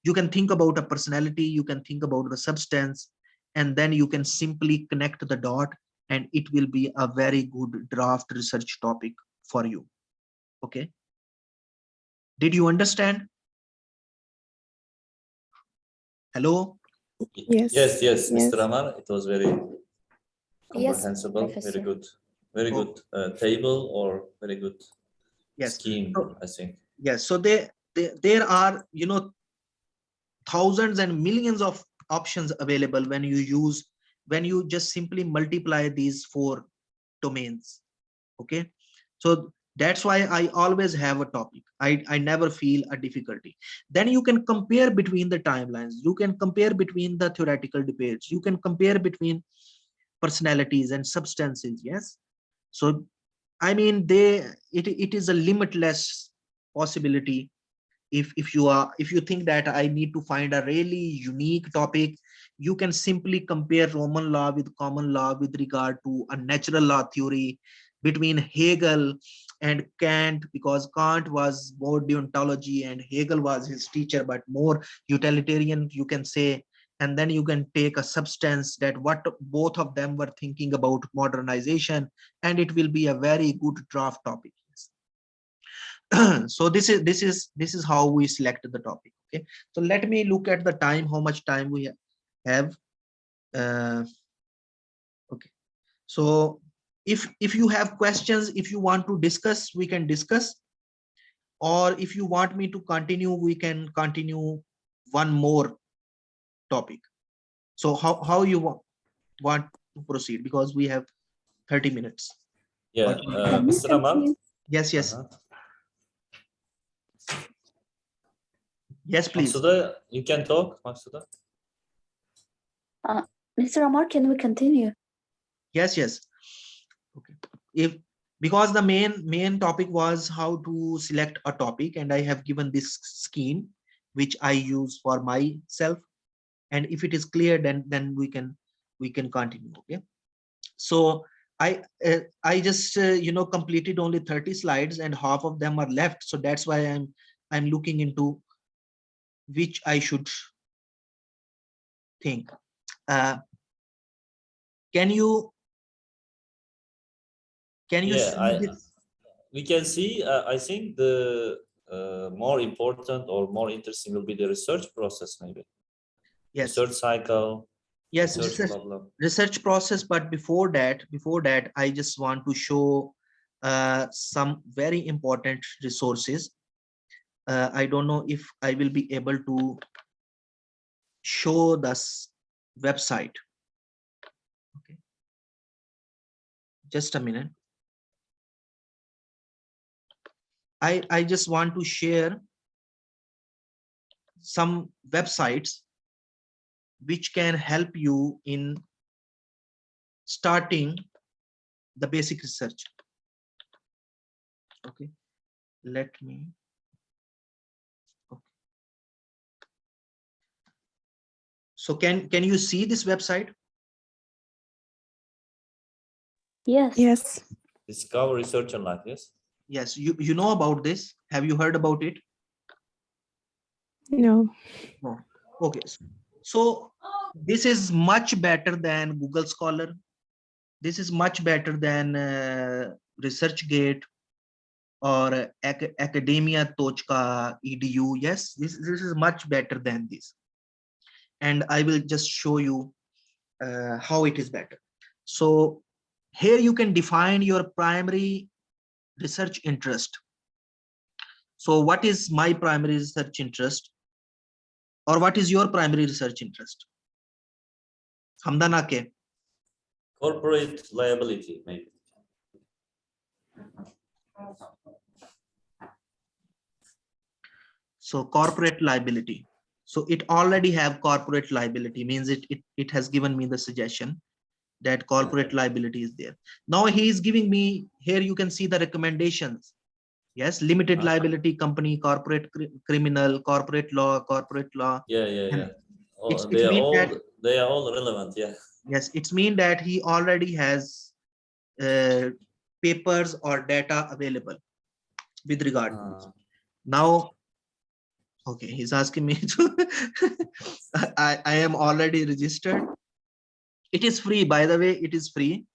You can think about a personality, you can think about the substance, and then you can simply connect the dot, and it will be a very good draft research topic for you. Okay, did you understand? Hello? Yes. Yes, Mr. Yes. Ammar, it was very comprehensible, Yes, very Professor. very Oh. good table, or very good Yes. scheme, So, I think. yes, so there are thousands and millions of options available when you use when you just simply multiply these 4 domains. Okay, so that's why I always have a topic. I never feel a difficulty. Then you can compare between the timelines, you can compare between the theoretical debates, you can compare between personalities and substances. Yes, so I mean, it is a limitless possibility. If you think that I need to find a really unique topic, you can simply compare Roman law with common law with regard to a natural law theory between Hegel and Kant, because Kant was more deontology and Hegel was his teacher, but more utilitarian, you can say. And then you can take a substance that what both of them were thinking about modernization, and it will be a very good draft topic. So this is how we select the topic. Okay, so let me look at the time, how much time we have. Okay, so if you have questions, if you want to discuss, we can discuss, or if you want me to continue, we can continue one more topic. So how you want to proceed, because we have 30 minutes. Yeah, Can we Mr. Ammar? continue? Yes, yes, please. Maksuda, you can talk, Maksuda. Mr. Ammar, can we continue? Yes. Okay, if because the main topic was how to select a topic, and I have given this scheme which I use for myself, and if it is clear, then we can continue. Okay, so I just completed only 30 slides and half of them are left, so that's why I'm looking into which I should think. Can you Yeah, see this? we can see. I think the more important or more interesting will be the research process, maybe. Yes, Research cycle, yes, research problem. research process. But before that, I just want to show some very important resources. I don't know if I will be able to show this website. Okay, just a minute. I just want to share some websites which can help you in starting the basic research. Okay, let me. Okay. So can you see this website? Yes. Yes. Discover research and life. Yes. Yes, you know about this. Have you heard about it? No. No. Okay, so this is much better than Google Scholar. This is much better than ResearchGate or academia.edu. Yes, this is much better than this, and I will just show you how it is better. So here you can define your primary research interest. So what is my primary research interest, or what is your primary research interest? Hamdana ke? Corporate liability, maybe. So corporate liability. So it already have corporate liability, means it has given me the suggestion that corporate liability is there. Now he is giving me, here you can see the recommendations. Yes, limited liability company, corporate criminal, corporate law. Yeah. And Oh, it's mean that, they are all relevant. Yeah. yes, it's mean that he already has papers or data available with regard to this. Now, okay, he's asking me to I am already registered. It is free, by the way. It is free.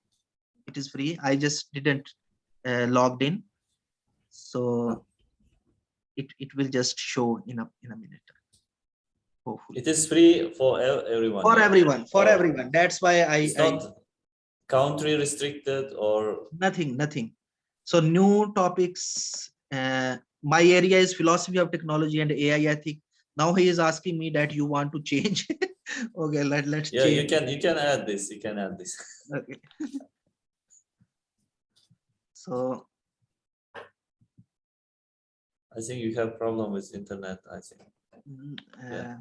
I just didn't logged in, so it will just show in a minute, hopefully. It is free for everyone. For yeah? everyone. That's why It's not country restricted or nothing. So new topics. My area is philosophy of technology and AI ethics. Now he is asking me that you want to change Okay, let's Yeah, change. you can add this. You can add this. Okay. So I think you have problem with internet. I think. mm, Yeah.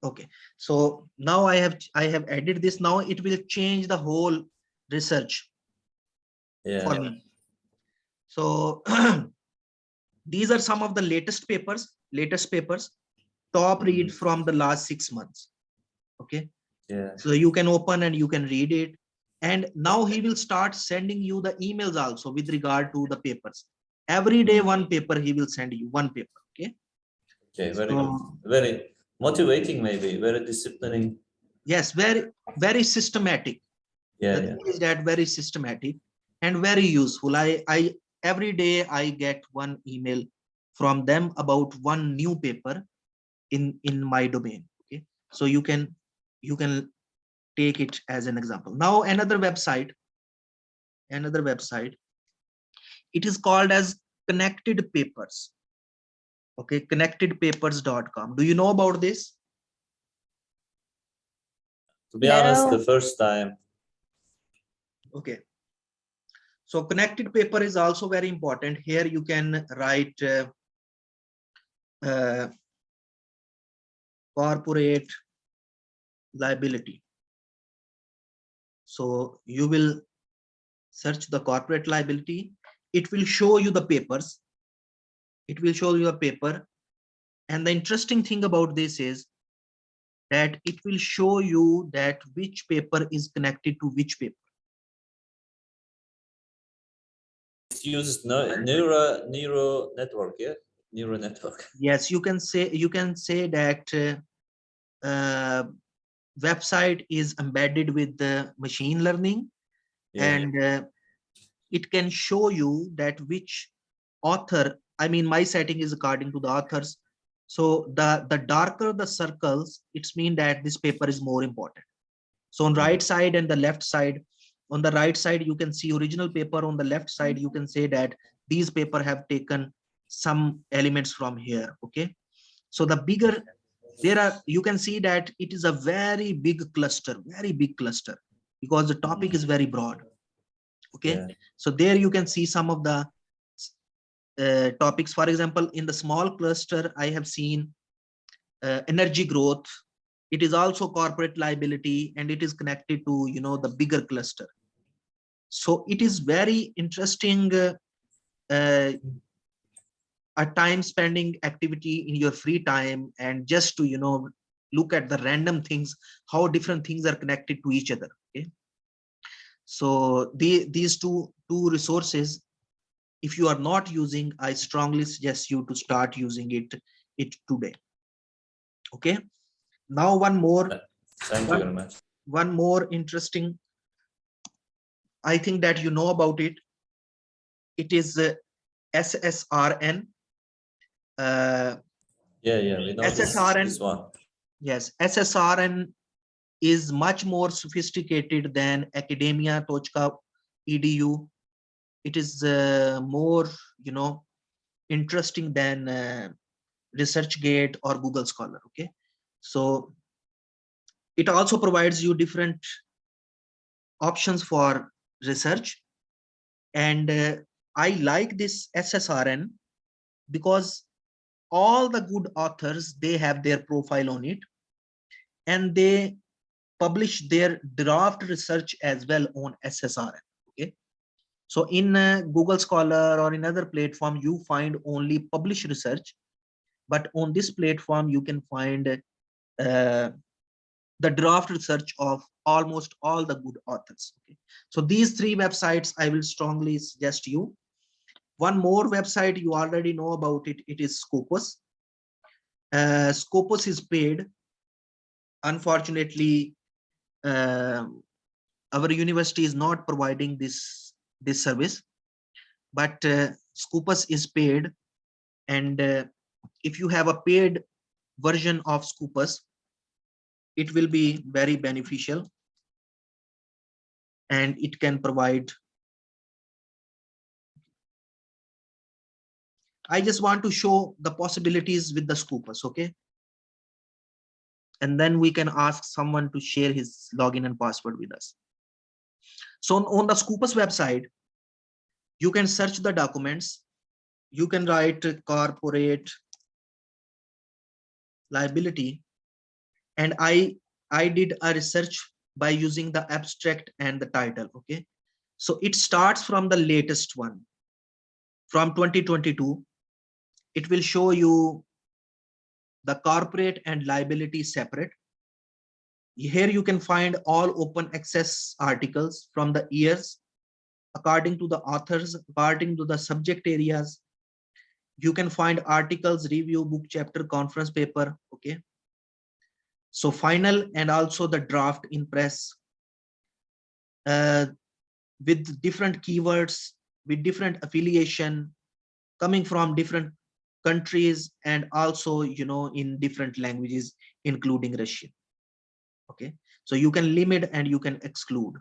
okay, so now I have added this. Now it will change the whole research Yeah. for me. So these are some of the latest papers, top read from the last 6 months. Okay, Yeah. so you can open and you can read it. And now he will start sending you the emails also with regard to the papers. Every day, one paper, he will send you one paper. Okay. Okay. Very good. So Very motivating, maybe. Very disciplining. yes, very systematic. Yeah. The Yeah. thing is that very systematic and very useful. I every day I get one email from them about one new paper in my domain. Okay, so you can take it as an example. Now another website, it is called as connected papers. Okay, connectedpapers.com. Do you know about this? To be honest, No. the first time. Okay, so connected paper is also very important. Here you can write uh, corporate liability. So you will search the corporate liability. It will show you the papers. It will show you a paper. And the interesting thing about this is that it will show you that which paper is connected to which paper. It uses neural network. Yeah. Neural network. Yes, you can say that website is embedded with the machine learning, Yeah. and it can show you that which author. I mean, my setting is according to the authors. So the darker the circles, it's mean that this paper is more important. So on right side and the left side, on the right side you can see original paper. On the left side you can say that these paper have taken some elements from here. Okay, so the bigger there are, you can see that it is a very big cluster, because the topic is very broad. Okay, Yeah. so there you can see some of the topics. For example, in the small cluster I have seen energy growth. It is also corporate liability, and it is connected to the bigger cluster. So it is very interesting, uh, a time spending activity in your free time, and just to look at the random things, how different things are connected to each other. Okay, so these two resources, if you are not using, I strongly suggest you to start using it today. Okay, now Thank you one very much. one more interesting, I think that you know about it. It is SSRN. uh, Yeah. We know SSRN, this one. yes, SSRN is much more sophisticated than academia tochka edu. It is more interesting than researchgate or Google Scholar. Okay, so it also provides you different options for research. And I like this SSRN because all the good authors, they have their profile on it, and they publish their draft research as well on SSRN. Okay, so in Google Scholar or in other platform you find only published research, but on this platform you can find the draft research of almost all the good authors. Okay, so these three websites I will strongly suggest you. One more website you already know about it. It is Scopus. Scopus is paid. Unfortunately, uh, our university is not providing this service, but Scopus is paid. And if you have a paid version of Scopus, it will be very beneficial, and it can provide. I just want to show the possibilities with the Scopus, okay? And then we can ask someone to share his login and password with us. So on the Scopus website, you can search the documents. You can write corporate liability. And I did a research by using the abstract and the title, okay? So it starts from the latest one, from 2022. It will show you the corporate and liability separate. Here you can find all open access articles from the years, according to the authors, according to the subject areas. You can find articles, review, book, chapter, conference paper, okay? So final and also the draft in press, with different keywords, with different affiliation, coming from different countries, and also, you know, in different languages, including Russian. Okay, so you can limit and you can exclude.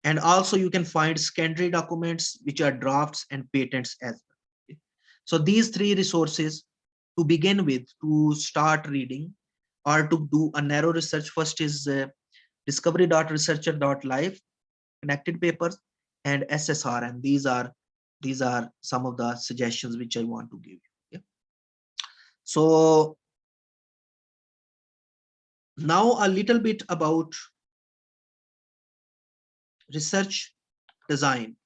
And also you can find secondary documents, which are drafts and patents as well. Okay? So these three resources to begin with, to start reading or to do a narrow research, first is discovery.researcher.live, connected papers, and SSRN. These are some of the suggestions which I want to give you. Yeah? So now a little bit about research design.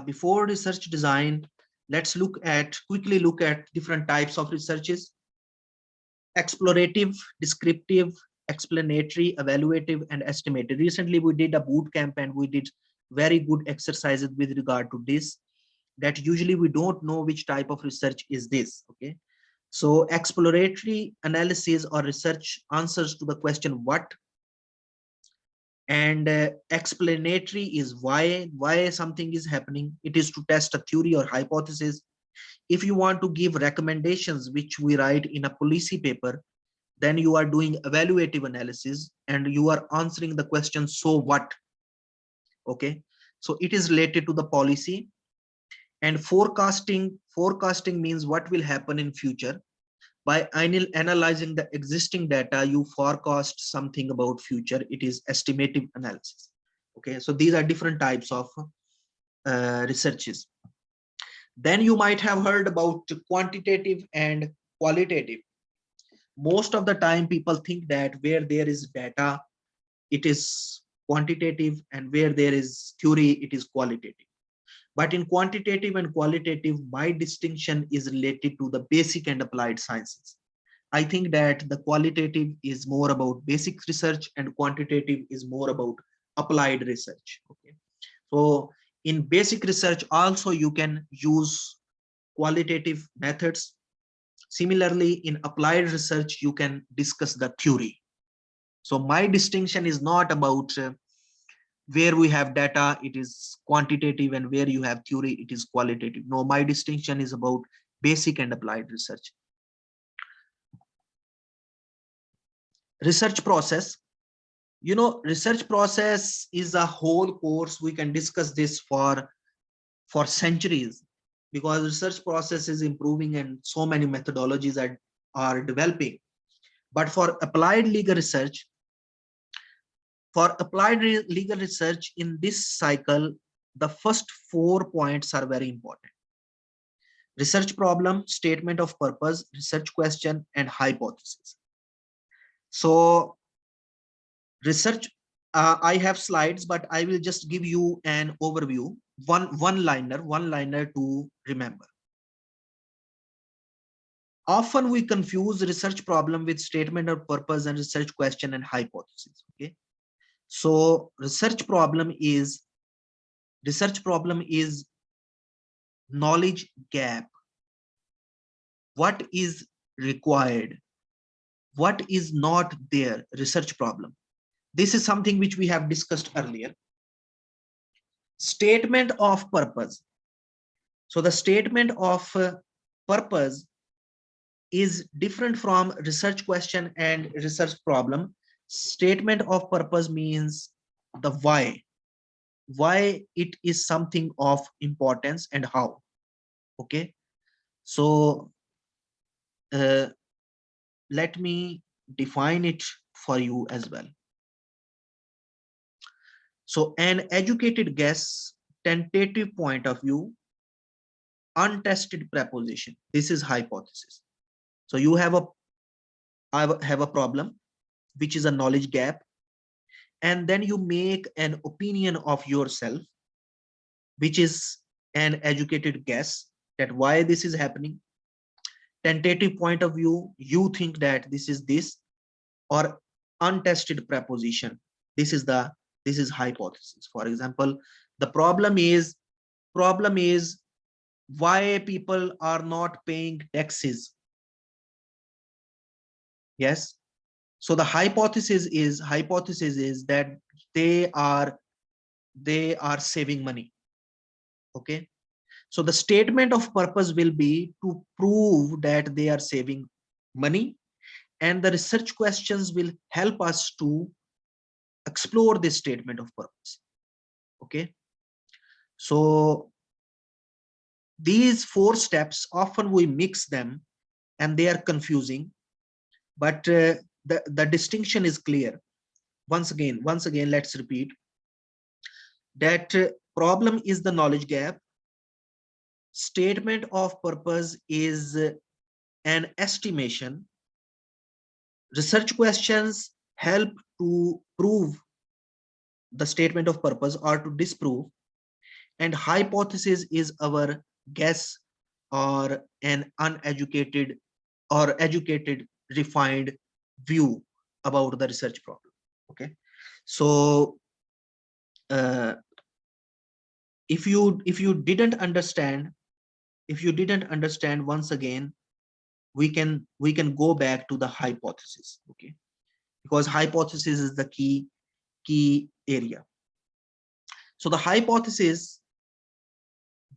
Before research design, let's quickly look at different types of researches: explorative, descriptive, explanatory, evaluative, and estimated. Recently we did a boot camp and we did very good exercises with regard to this, that usually we don't know which type of research is this. Okay, so exploratory analysis or research answers to the question what, and explanatory is why something is happening. It is to test a theory or hypothesis. If you want to give recommendations, which we write in a policy paper, then you are doing evaluative analysis and you are answering the question, so what? Okay, so it is related to the policy. And forecasting means what will happen in future. By analyzing the existing data, you forecast something about future. It is estimative analysis. Okay, so these are different types of researches. Then you might have heard about quantitative and qualitative. Most of the time people think that where there is data, it is quantitative, and where there is theory, it is qualitative. But in quantitative and qualitative, my distinction is related to the basic and applied sciences. I think that the qualitative is more about basic research and quantitative is more about applied research. Okay, so in basic research also you can use qualitative methods. Similarly, in applied research, you can discuss the theory. So my distinction is not about where we have data, it is quantitative, and where you have theory, it is qualitative. No, my distinction is about basic and applied research. Research process. You know, research process is a whole course. We can discuss this for centuries, because research process is improving and so many methodologies are developing. But for applied legal research, in this cycle, the first 4 points are very important: research problem, statement of purpose, research question, and hypothesis. So research, I have slides, but I will just give you an overview, one liner to remember. Often we confuse research problem with statement of purpose and research question and hypothesis. Okay, so research problem is knowledge gap. What is required? What is not there? Research problem. This is something which we have discussed earlier. Statement of purpose. So the statement of purpose is different from research question and research problem. Statement of purpose means the why it is something of importance and how. Okay, so let me define it for you as well. So an educated guess, tentative point of view, untested preposition. This is hypothesis. So you have a problem, which is a knowledge gap, and then you make an opinion of yourself, which is an educated guess that why this is happening. Tentative point of view, you think that this is this, or untested preposition. This is hypothesis. For example, the problem is why people are not paying taxes. Yes. So the hypothesis is that they are saving money. Okay. So the statement of purpose will be to prove that they are saving money, and the research questions will help us to explore this statement of purpose. Okay. So these 4 steps, often we mix them and they are confusing, but the distinction is clear. Once again, let's repeat that problem is the knowledge gap. Statement of purpose is an estimation. Research questions help to prove the statement of purpose or to disprove, and hypothesis is our guess or an uneducated or educated refined view about the research problem. Okay, so if you didn't understand, once again, we can go back to the hypothesis. Okay, because hypothesis is the key area. So the hypothesis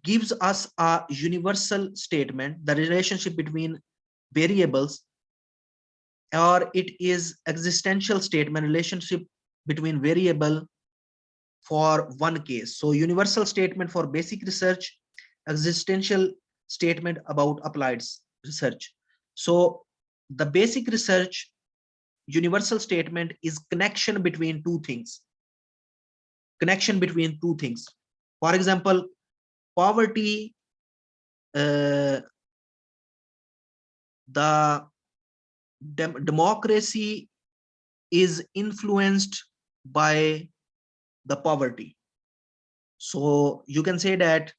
gives us a universal statement, the relationship between variables, or it is existential statement, relationship between variable for one case. So universal statement for basic research, existential statement about applied research. So the basic research universal statement is connection between two things. For example, poverty, the democracy is influenced by the poverty. So you can say that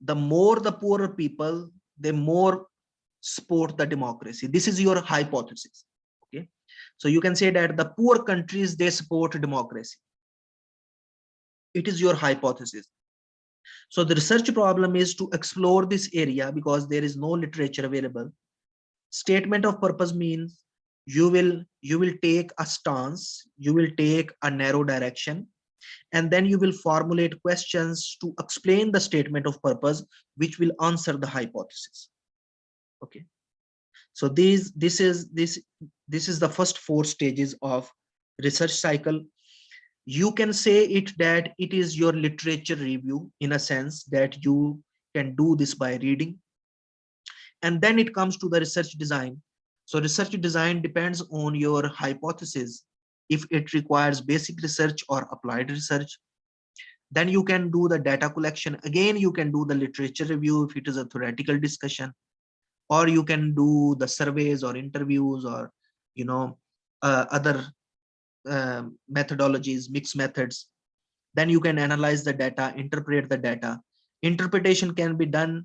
the more the poorer people, the more support the democracy. This is your hypothesis. Okay, so you can say that the poor countries, they support democracy. It is your hypothesis. So the research problem is to explore this area because there is no literature available. Statement of purpose means you will take a stance, you will take a narrow direction, and then you will formulate questions to explain the statement of purpose, which will answer the hypothesis. Okay, so this is the first 4 stages of research cycle. You can say it that it is your literature review, in a sense that you can do this by reading. And then it comes to the research design. So research design depends on your hypothesis, if it requires basic research or applied research. Then you can do the data collection. Again, you can do the literature review if it is a theoretical discussion, or you can do the surveys or interviews, or other methodologies, mixed methods. Then you can analyze the data, interpret the data. Interpretation can be done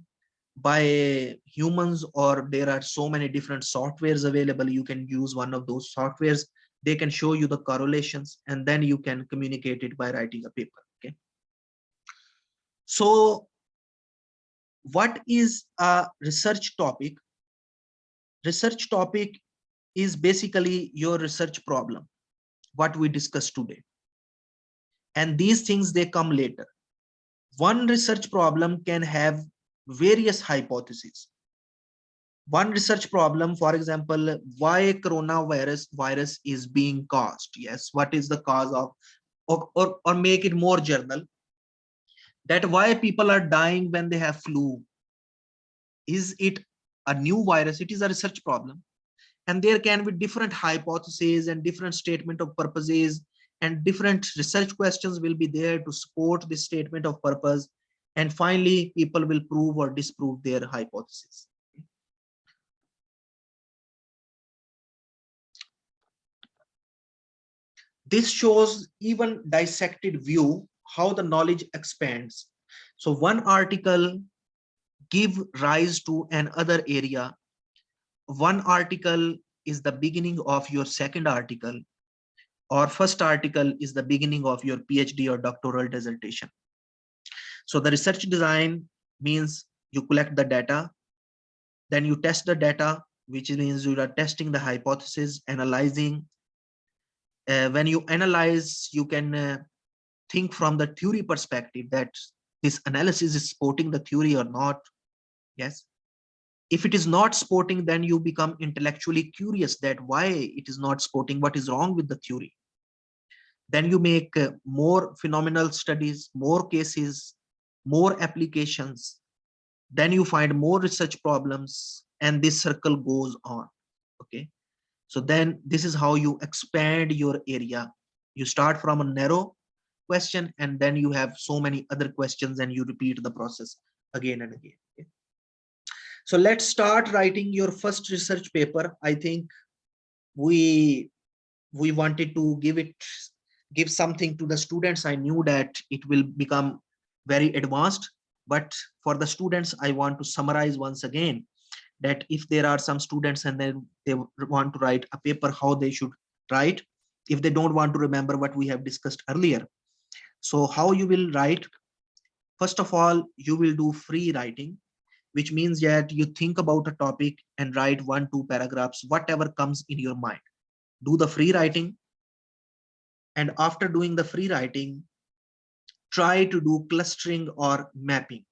by humans, or there are so many different softwares available. You can use one of those softwares. They can show you the correlations, and then you can communicate it by writing a paper. Okay, so what is a research topic? Research topic is basically your research problem, what we discussed today, and these things, they come later. One research problem can have various hypotheses. one research problem, for example, why virus is being caused. Yes, what is the cause of, or make it more general, that why people are dying when they have flu. Is it a new virus? It is a research problem. And there can be different hypotheses and different statement of purposes, and different research questions will be there to support this statement of purpose. And finally, people will prove or disprove their hypothesis. This shows even dissected view how the knowledge expands. So one article give rise to another area. One article is the beginning of your second article, or first article is the beginning of your PhD or doctoral dissertation. So the research design means you collect the data, then you test the data, which means you are testing the hypothesis, analyzing. When you analyze, you can think from the theory perspective that this analysis is supporting the theory or not. Yes. If it is not supporting, then you become intellectually curious that why it is not supporting, what is wrong with the theory. Then you make more phenomenal studies, more cases, more applications. Then you find more research problems, and this circle goes on. Okay. So then this is how you expand your area. You start from a narrow question, and then you have so many other questions, and you repeat the process again and again. Okay. So let's start writing your first research paper. I think we wanted to give something to the students. I knew that it will become very advanced, but for the students, I want to summarize once again that if there are some students and then they want to write a paper, how they should write if they don't want to remember what we have discussed earlier. So how you will write? First of all, you will do free writing, which means that you think about a topic and write 1-2 paragraphs, whatever comes in your mind. Do the free writing. And after doing the free writing, try to do clustering or mapping.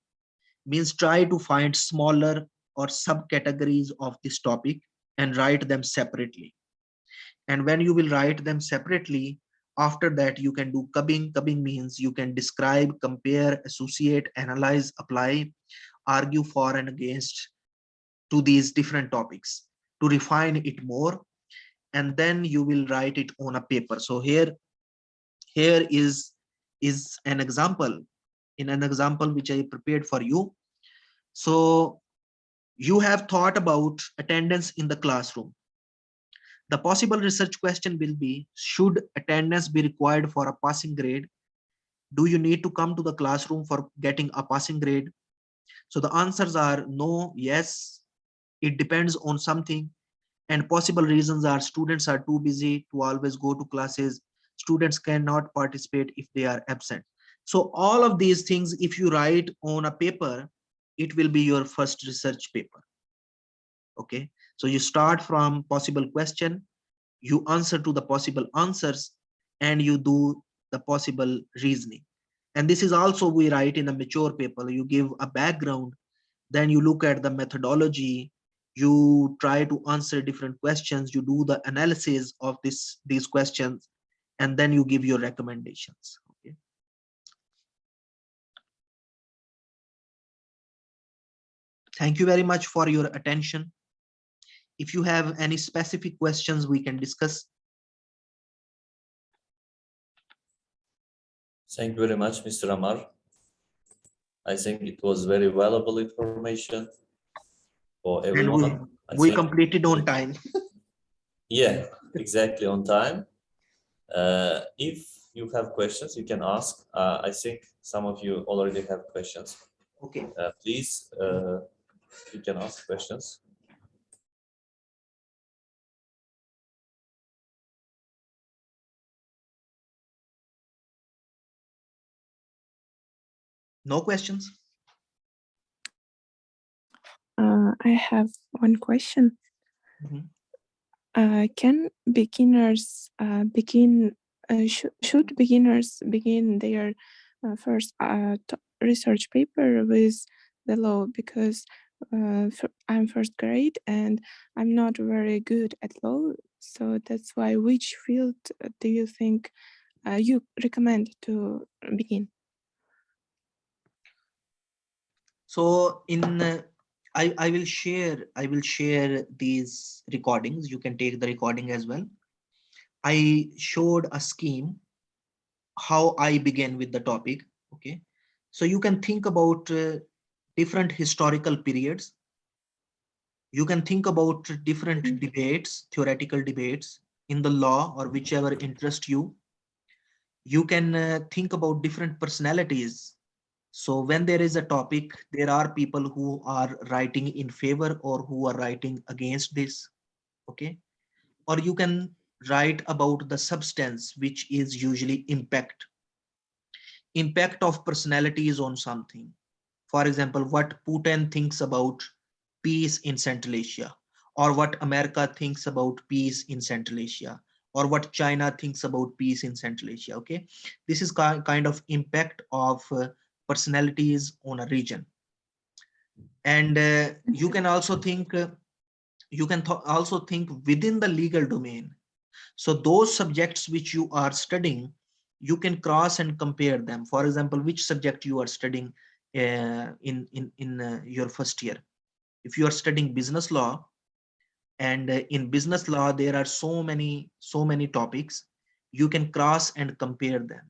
Means try to find smaller or subcategories of this topic and write them separately. And when you will write them separately, after that you can do cubbing. Cubbing means you can describe, compare, associate, analyze, apply, argue for and against to these different topics to refine it more. And then you will write it on a paper. So here is an example, in an example which I prepared for you. So you have thought about attendance in the classroom. The possible research question will be, should attendance be required for a passing grade? Do you need to come to the classroom for getting a passing grade? So the answers are no, yes, it depends on something. And possible reasons are students are too busy to always go to classes. Students cannot participate if they are absent. So all of these things, if you write on a paper, it will be your first research paper. Okay. So you start from possible question, you answer to the possible answers, and you do the possible reasoning. And this is also we write in a mature paper. You give a background, then you look at the methodology, you try to answer different questions, you do the analysis of these questions, and then you give your recommendations. Okay. Thank you very much for your attention. If you have any specific questions, we can discuss. Thank you very much, Mr. Ammar. I think it was very valuable information for everyone. And we completed on time. Yeah, exactly on time. If you have questions, you can ask. I think some of you already have questions. Okay. Please, you can ask questions. No questions? I have one question. Mm-hmm. Can beginners should beginners begin their first research paper with the law? Because I'm first grade and I'm not very good at law. So that's why, which field do you think you recommend to begin? So I will share these recordings. You can take the recording as well. I showed a scheme how I began with the topic. Okay, so you can think about different historical periods. You can think about different debates, theoretical debates in the law or whichever interest you. You can think about different personalities. So when there is a topic, there are people who are writing in favor or who are writing against this. Okay, or you can write about the substance, which is usually impact of personalities on something. For example, what Putin thinks about peace in Central Asia, or what America thinks about peace in Central Asia, or what China thinks about peace in Central Asia. Okay, this is kind of impact of personalities on a region. And you can also think also think within the legal domain. So those subjects which you are studying, you can cross and compare them. For example, which subject you are studying in your first year. If you are studying business law, and in business law there are so many topics, you can cross and compare them.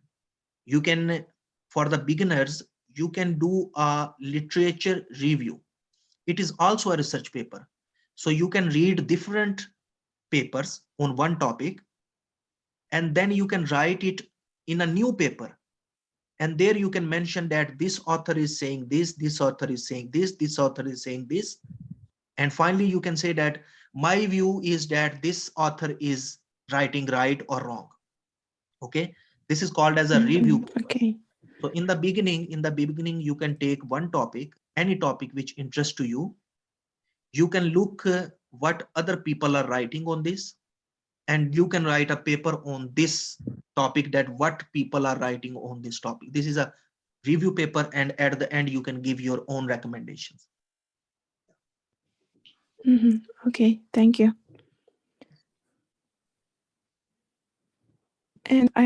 You can, for the beginners, you can do a literature review. It is also a research paper. So you can read different papers on one topic, and then you can write it in a new paper. And there you can mention that this author is saying this author is saying this author is saying this. And finally, you can say that my view is that this author is writing right or wrong. Okay, this is called as a review. Okay. So in the beginning, you can take one topic, any topic which interests to you. You can look what other people are writing on this, and you can write a paper on this topic, that what people are writing on this topic. This is a review paper, and at the end you can give your own recommendations. Okay, thank you. And I